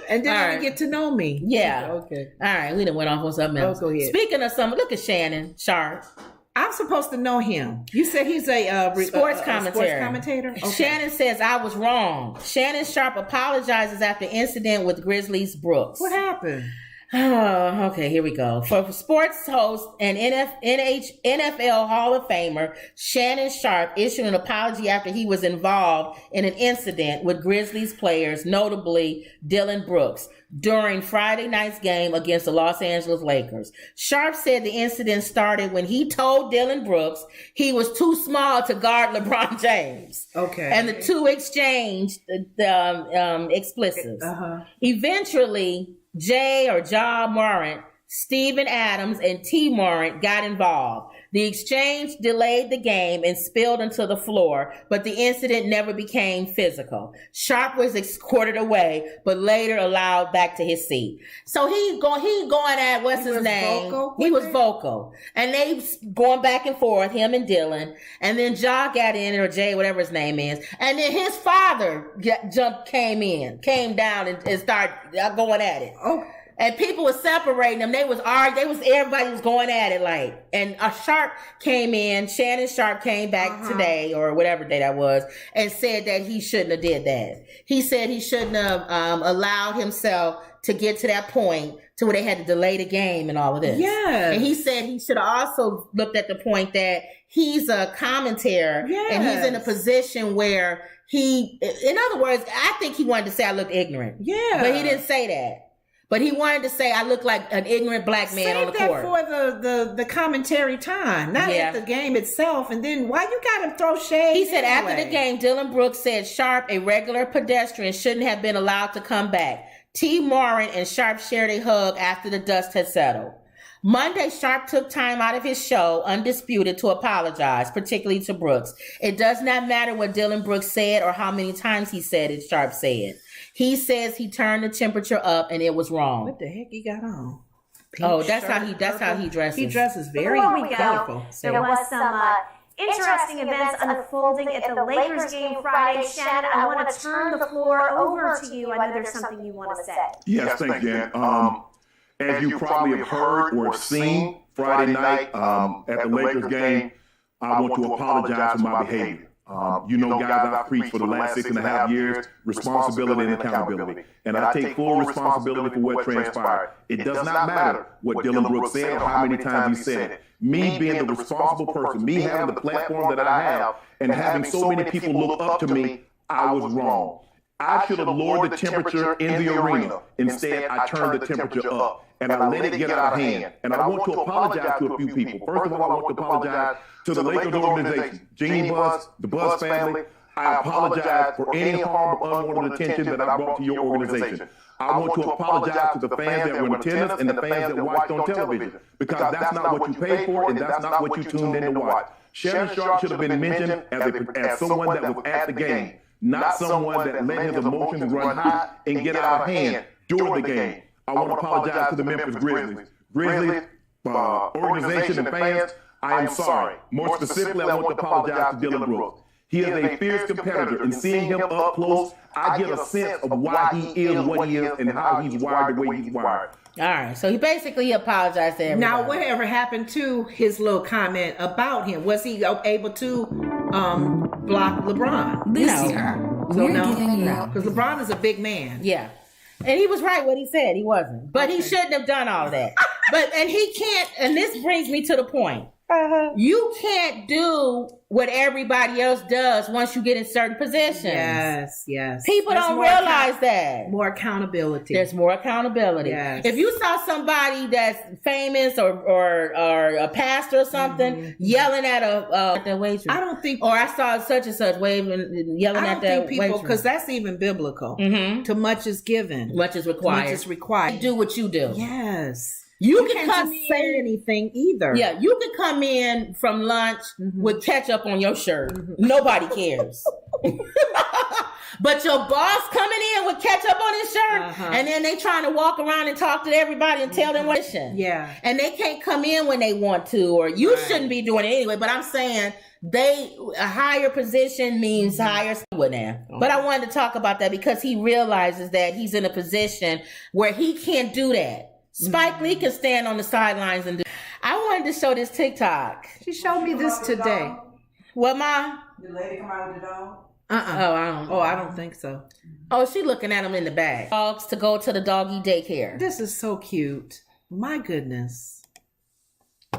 And then you get to know me. Yeah. Okay. All right. We done went off on something else. Go ahead. Speaking of something, look at Shannon Sharp. I'm supposed to know him. You said he's a sports commentator. Sports commentator? Okay. Shannon says, I was wrong. Shannon Sharp apologizes after incident with Grizzlies Brooks. What happened? Oh, okay, here we go. For sports host and NFL Hall of Famer Shannon Sharp issued an apology after he was involved in an incident with Grizzlies players, notably Dylan Brooks, during Friday night's game against the Los Angeles Lakers. Sharp said the incident started when he told Dylan Brooks he was too small to guard LeBron James. Okay. And the two exchanged expletives. Eventually, Ja Morant, Steven Adams, and T. Morant got involved. The exchange delayed the game and spilled onto the floor, but the incident never became physical. Sharp was escorted away, but later allowed back to his seat. So he going at what's his name? He was vocal. And they going back and forth, him and Dylan. And then Ja got in, or Jay, whatever his name is. And then his father came down and started going at it. Oh. And people were separating them. Everybody was going at it like, and Sharp came in, Shannon Sharp came back today or whatever day that was and said that he shouldn't have did that. He said he shouldn't have allowed himself to get to that point to where they had to delay the game and all of this. Yeah. And he said he should have also looked at the point that he's a commentator and he's in a position where in other words, I think he wanted to say I looked ignorant. Yeah. But he didn't say that. But he wanted to say, I look like an ignorant black man on the court. Save that for the commentary time, not at the game itself. And then why you got to throw shade? He said after the game, Dylan Brooks said Sharp, a regular pedestrian, shouldn't have been allowed to come back. T. Morant and Sharp shared a hug after the dust had settled. Monday, Sharp took time out of his show, Undisputed, to apologize, particularly to Brooks. It does not matter what Dylan Brooks said or how many times he said it, Sharp said. He says he turned the temperature up and it was wrong. What the heck he got on? That's how he dresses. He dresses very colorful. So. There was some interesting events unfolding at the Lakers game Friday. Shannon, I want to turn the floor over to you. I know there's something you want to say. Yes, thank you, Jen. As you probably have heard or seen Friday night at the Lakers game, I want to apologize for my behavior. Guys, I've preached for the last 6.5 years, responsibility and accountability. And I take full responsibility for what transpired. It does not matter what Dylan Brooks said or how many times he said it. Me being the responsible person, me having the platform that I have, and having so many people look up to me, I was wrong. I should have lowered the temperature in the arena. Instead, I turned the temperature up. And I let it get out of hand. And I want to apologize to a few people. First of all, I want to apologize to the Lakers organization, Jeannie Buss, the Buss family. I apologize for any harm or unwanted attention that I brought to your organization. I want to apologize to the fans that were in attendance and the fans that watched on television, because that's not what you paid for and that's not what you tuned in to watch. Shannon Sharp should have been mentioned as someone that was at the game, not someone that let his emotions run high and get out of hand during the game. I want to apologize to the Memphis Grizzlies. Organization and fans, I am sorry. More specifically, I want to apologize to Dylan Brooks. He is a fierce competitor, and seeing him up close, I get a sense of why he is what he is and how he's wired the way he's wired. All right, so he apologized to everybody. Now, whatever happened to his little comment about him? Was he able to block LeBron? This year, we're giving you... Because LeBron is a big man. Yeah. And he was right what he said. He wasn't. But he shouldn't have done all that. And he can't, and this brings me to the point. You can't do what everybody else does once you get in certain positions. Yes. People don't realize that. More accountability. There's more accountability. Yes. If you saw somebody that's famous or a pastor or something yelling at a waitress. I don't think. Or I saw such and such yelling at that waitress. Because that's even biblical. Mm-hmm. Too much is given. Much is required. Much is required. Do what you do. Yes. You can't come just say anything either. Yeah, you can come in from lunch with ketchup on your shirt. Nobody cares. But your boss coming in with ketchup on his shirt, and then they trying to walk around and talk to everybody and tell them what. Yeah. And they can't come in when they want to, or you shouldn't be doing it anyway. But I'm saying a higher position means higher with now. But I wanted to talk about that because he realizes that he's in a position where he can't do that. Spike Lee can stand on the sidelines and do. I wanted to show this TikTok. She showed me this today. What, Ma? The lady come out with the dog? Oh, I don't think so. Oh, she looking at him in the back. Dogs to go to the doggy daycare. This is so cute. My goodness.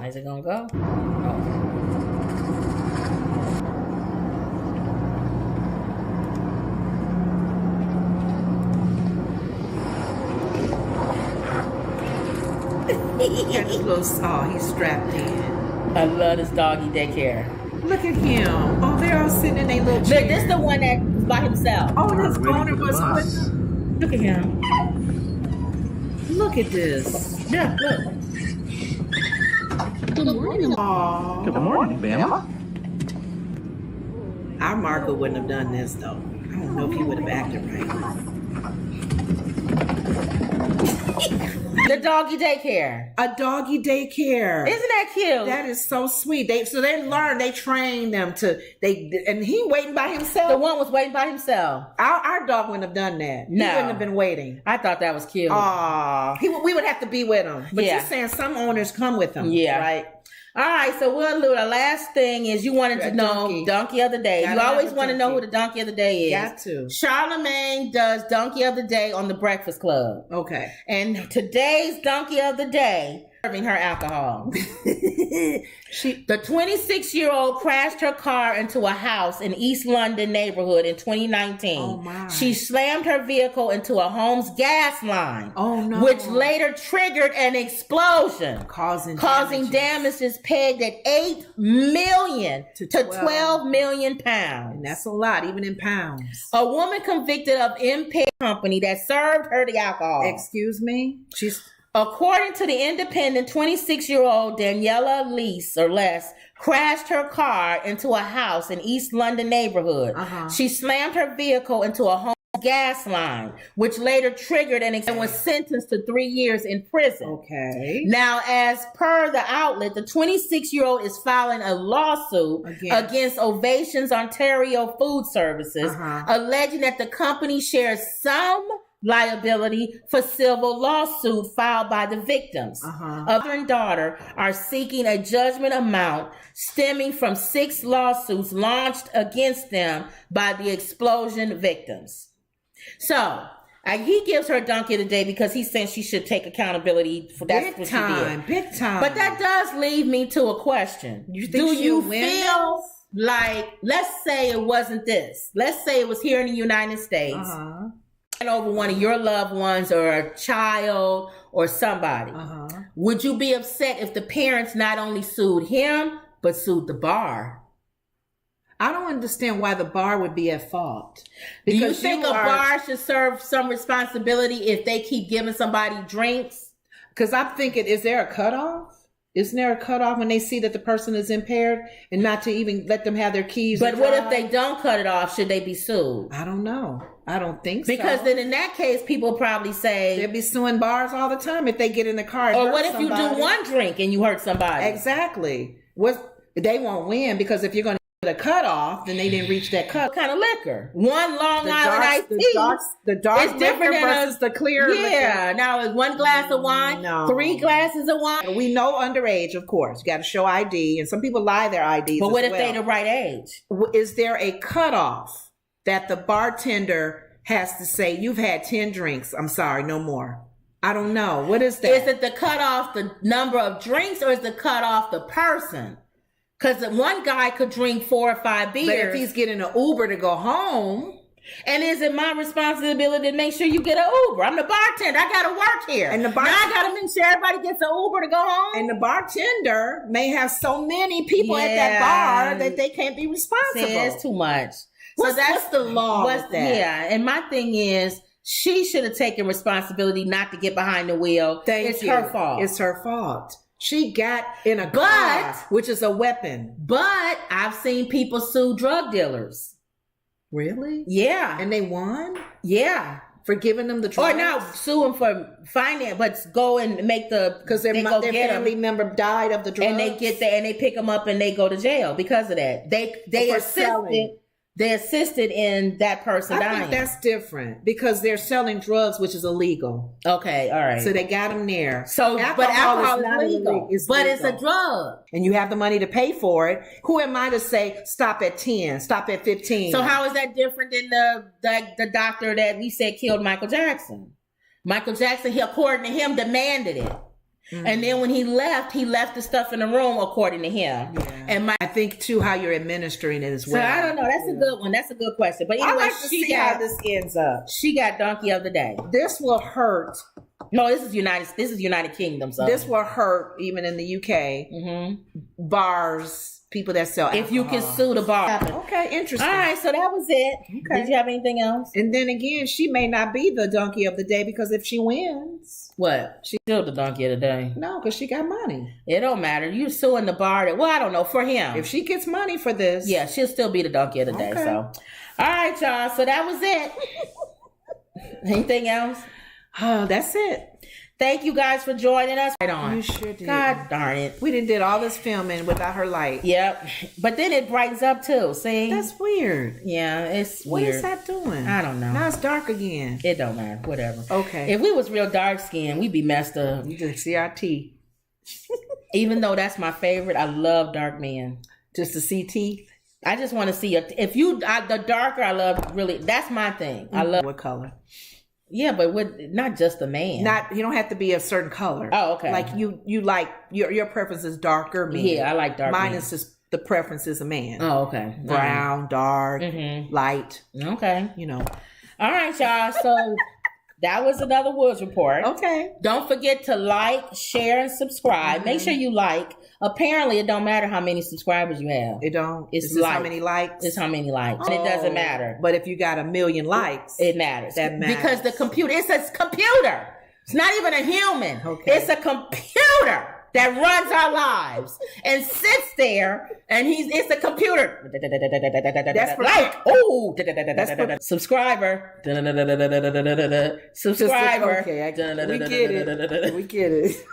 Is it gonna go? Oh. Got his little he's strapped in. I love this doggy daycare. Look at him. Oh, they're all sitting in their little chair. Look, this is the one that was by himself. Oh, this owner was with them. Look at him. Look at this. Yeah, look. Good morning. Aww. Good morning, Bama. Our Marco wouldn't have done this though. I don't know if he would have acted right. The doggy daycare. A doggy daycare. Isn't that cute? That is so sweet. They train them to and he waiting by himself. The one was waiting by himself. Our dog wouldn't have done that. No. He wouldn't have been waiting. I thought that was cute. We would have to be with him. But Yeah. you're saying some owners come with them. Yeah. Right. All right, so we'll do the last thing is you wanted to know donkey of the day. Gotta You always have a want to know donkey. who the donkey of the day is. Got to. Charlemagne does donkey of the day on the Breakfast Club. Okay. And today's donkey of the day, serving her alcohol. The 26-year-old crashed her car into a house in East London neighborhood in 2019. Oh, my. She slammed her vehicle into a home's gas line. Oh, no. Which later triggered an explosion. Causing damages pegged at 8 million to 12 million pounds. And that's a lot, even in pounds. A woman convicted of impaired company that served her the alcohol. Excuse me? According to the Independent, 26-year-old Daniela Les crashed her car into a house in East London neighborhood. She slammed her vehicle into a home gas line, which later triggered and was sentenced to 3 years in prison. Okay. Now, as per the outlet, the 26-year-old is filing a lawsuit against Ovations Ontario Food Services, alleging that the company shares some liability for civil lawsuit filed by the victims. Mother and daughter are seeking a judgment amount stemming from 6 lawsuits launched against them by the explosion victims. So he gives her donkey of the day because he thinks she should take accountability for that. Big time. But that does lead me to a question. Do you feel like, let's say it wasn't this. Let's say it was here in the United States. And over one of your loved ones or a child or somebody. Would you be upset if the parents not only sued him, but sued the bar? I don't understand why the bar would be at fault. Do you think a bar should serve some responsibility if they keep giving somebody drinks? Because I'm thinking, is there a cutoff? Isn't there a cutoff when they see that the person is impaired and not to even let them have their keys? But what if they don't cut it off? Should they be sued? I don't know. I don't think so. Because then in that case, people probably say... They'll be suing bars all the time if they get in the car. Or what if you do one drink and you hurt somebody? Exactly. They won't win because if you're going to get a cutoff, then they didn't reach that cut. What kind of liquor? One Long Island iced tea. The dark is different liquor than versus the clear liquor. Yeah. Now, is 1 glass of wine? No. 3 glasses of wine? We know underage, of course. You got to show ID, and some people lie their IDs. But what if they the right age? Is there a cutoff that the bartender has to say, you've had 10 drinks, I'm sorry, no more? I don't know. What is that? Is it the cutoff the number of drinks, or is the cutoff the person? Because one guy could drink 4 or 5 beers. But if he's getting an Uber to go home. And is it my responsibility to make sure you get an Uber? I'm the bartender. I got to work here. And now I got to make sure everybody gets an Uber to go home. And the bartender may have so many people at that bar that they can't be responsible. It's too much. So what's the law with that? Yeah, and my thing is, she should have taken responsibility not to get behind the wheel. It's her fault. It's her fault. She got in a car, which is a weapon. But I've seen people sue drug dealers. Really? Yeah. And they won? Yeah. For giving them the drugs? Or not sue them for finance, but go and make because their family member died of the drugs. And they get there and they pick them up and they go to jail because of that. They assisted. They assisted in that person dying. I think that's different because they're selling drugs, which is illegal. Okay, all right. So they got them there. So, but alcohol is legal. It's a drug. And you have the money to pay for it. Who am I to say, stop at 10, stop at 15? So how is that different than the doctor that we said killed Michael Jackson? Michael Jackson, according to him, demanded it. Mm-hmm. And then when he left the stuff in the room according to him. Yeah. And I think too how you're administering it as well. So I don't know. That's a good one. That's a good question. But anyway, I like to see how this ends up. She got donkey of the day. This will hurt. No, this is United Kingdom. So this will hurt even in the UK. Mm-hmm. Bars. People that sell alcohol. If you can sue the bar. Okay, interesting. All right, so that was it. Okay. Did you have anything else? And then again, she may not be the donkey of the day because if she wins. What? She's still the donkey of the day. No, because she got money. It don't matter. You suing the bar. Well, I don't know. For him. If she gets money for this. Yeah, she'll still be the donkey of the day. So, all right, y'all. So that was it. Anything else? Oh, that's it. Thank you guys for joining us. Right on. You sure did. God darn it. We did all this filming without her light. Yep. But then it brightens up too. See? That's weird. Yeah, it's what weird. What is that doing? I don't know. Now it's dark again. It don't matter. Whatever. Okay. If we was real dark skinned, we'd be messed up. You just see our teeth. Even though that's my favorite, I love dark men. Just to see teeth? I just want to see the darker I love, really, that's my thing. I love. What color? Yeah, but not just the man. You don't have to be a certain color. Oh, okay. Like you like your preference is darker men. Yeah, I like dark. Mine men. is just the preference is a man. Oh, okay. Brown, dark, light. Okay. All right, y'all. So that was another Woods Report. Okay. Don't forget to like, share, and subscribe. Make sure you like. Apparently, it don't matter how many subscribers you have. It don't. It's how many likes. It's how many likes. And it doesn't matter. But if you got 1 million likes, it matters. That matters. Because the computer, it's a computer. It's not even a human. Okay. It's a computer that runs our lives and sits there and it's a computer. That's like, oh, subscriber. Subscriber. Okay, we get it.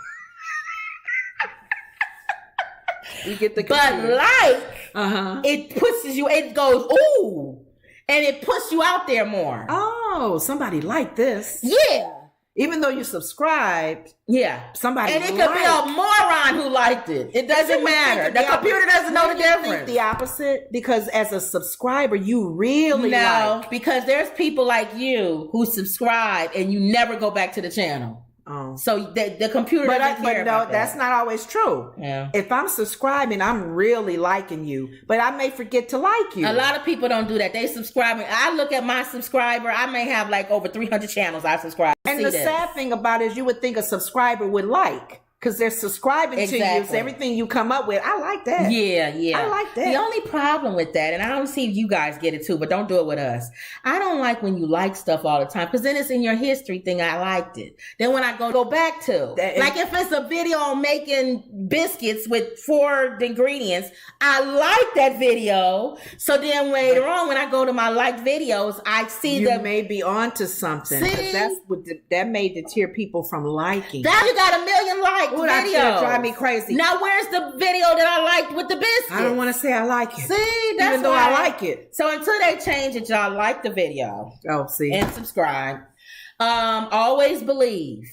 We get the computer. But it pushes you, it goes, ooh, and it puts you out there more. Oh, somebody liked this. Yeah. Even though you subscribed. Yeah. Somebody and it could be a moron who liked it. It doesn't matter. The computer doesn't know the difference. Think the opposite? Because as a subscriber, you really because there's people like you who subscribe and you never go back to the channel. Oh. So the computer doesn't care about that. That's not always true. Yeah. If I'm subscribing, I'm really liking you, but I may forget to like you. A lot of people don't do that. They subscribe. I look at my subscriber. I may have like over 300 channels I subscribe. And the sad thing about it is you would think a subscriber would like. Because they're subscribing to you. So everything you come up with, I like that. Yeah. I like that. The only problem with that, and I don't see if you guys get it too, but don't do it with us. I don't like when you like stuff all the time because then it's in your history thing. I liked it. Then when I go back to, like if it's a video on making biscuits with 4 ingredients, I like that video. So then later on, when I go to my liked videos, I see you may be onto something. See? That's what that may deter people from liking. Now you got 1 million likes. Ooh, that's gonna drive me crazy. Now where's the video that I liked with the biscuits? I don't want to say I like it. See, that's even though I like it. So until they change it, y'all like the video. Oh, see, and subscribe. Always believe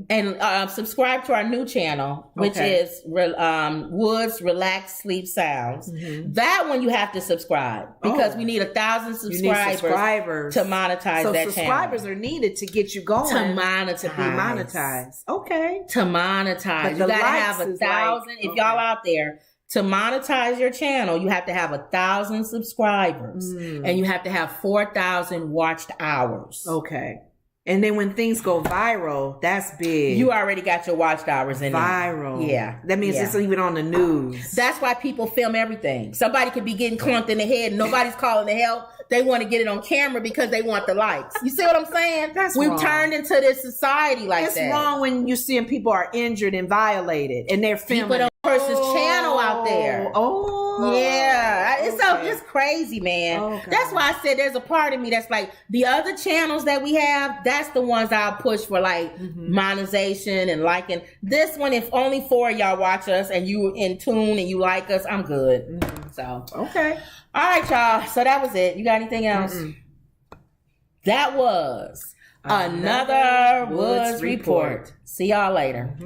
and subscribe to our new channel, which is Woods Relax Sleep Sounds. That one you have to subscribe because we need 1,000 subscribers to monetize that channel. Subscribers are needed to get you going to monetize. To be monetized. Okay. To monetize, you gotta have 1,000. If y'all out there. To monetize your channel, you have to have 1,000 subscribers and you have to have 4,000 watched hours. Okay. And then when things go viral, that's big. You already got your watch hours in viral. Yeah. That means it's even on the news. That's why people film everything. Somebody could be getting clunked in the head and nobody's calling the help. They want to get it on camera because they want the likes. You see what I'm saying? We've turned into this society like that. It's wrong when you're seeing people are injured and violated and they're filming. People don't person's channel out there. Yeah. It's crazy, man. Okay. That's why I said there's a part of me that's like the other channels that we have, that's the ones I'll push for like monetization and liking. This one, if only 4 of y'all watch us and you in tune and you like us, I'm good. So Okay. all right, y'all. So that was it. You got anything else? That was another Woods Report. See y'all later.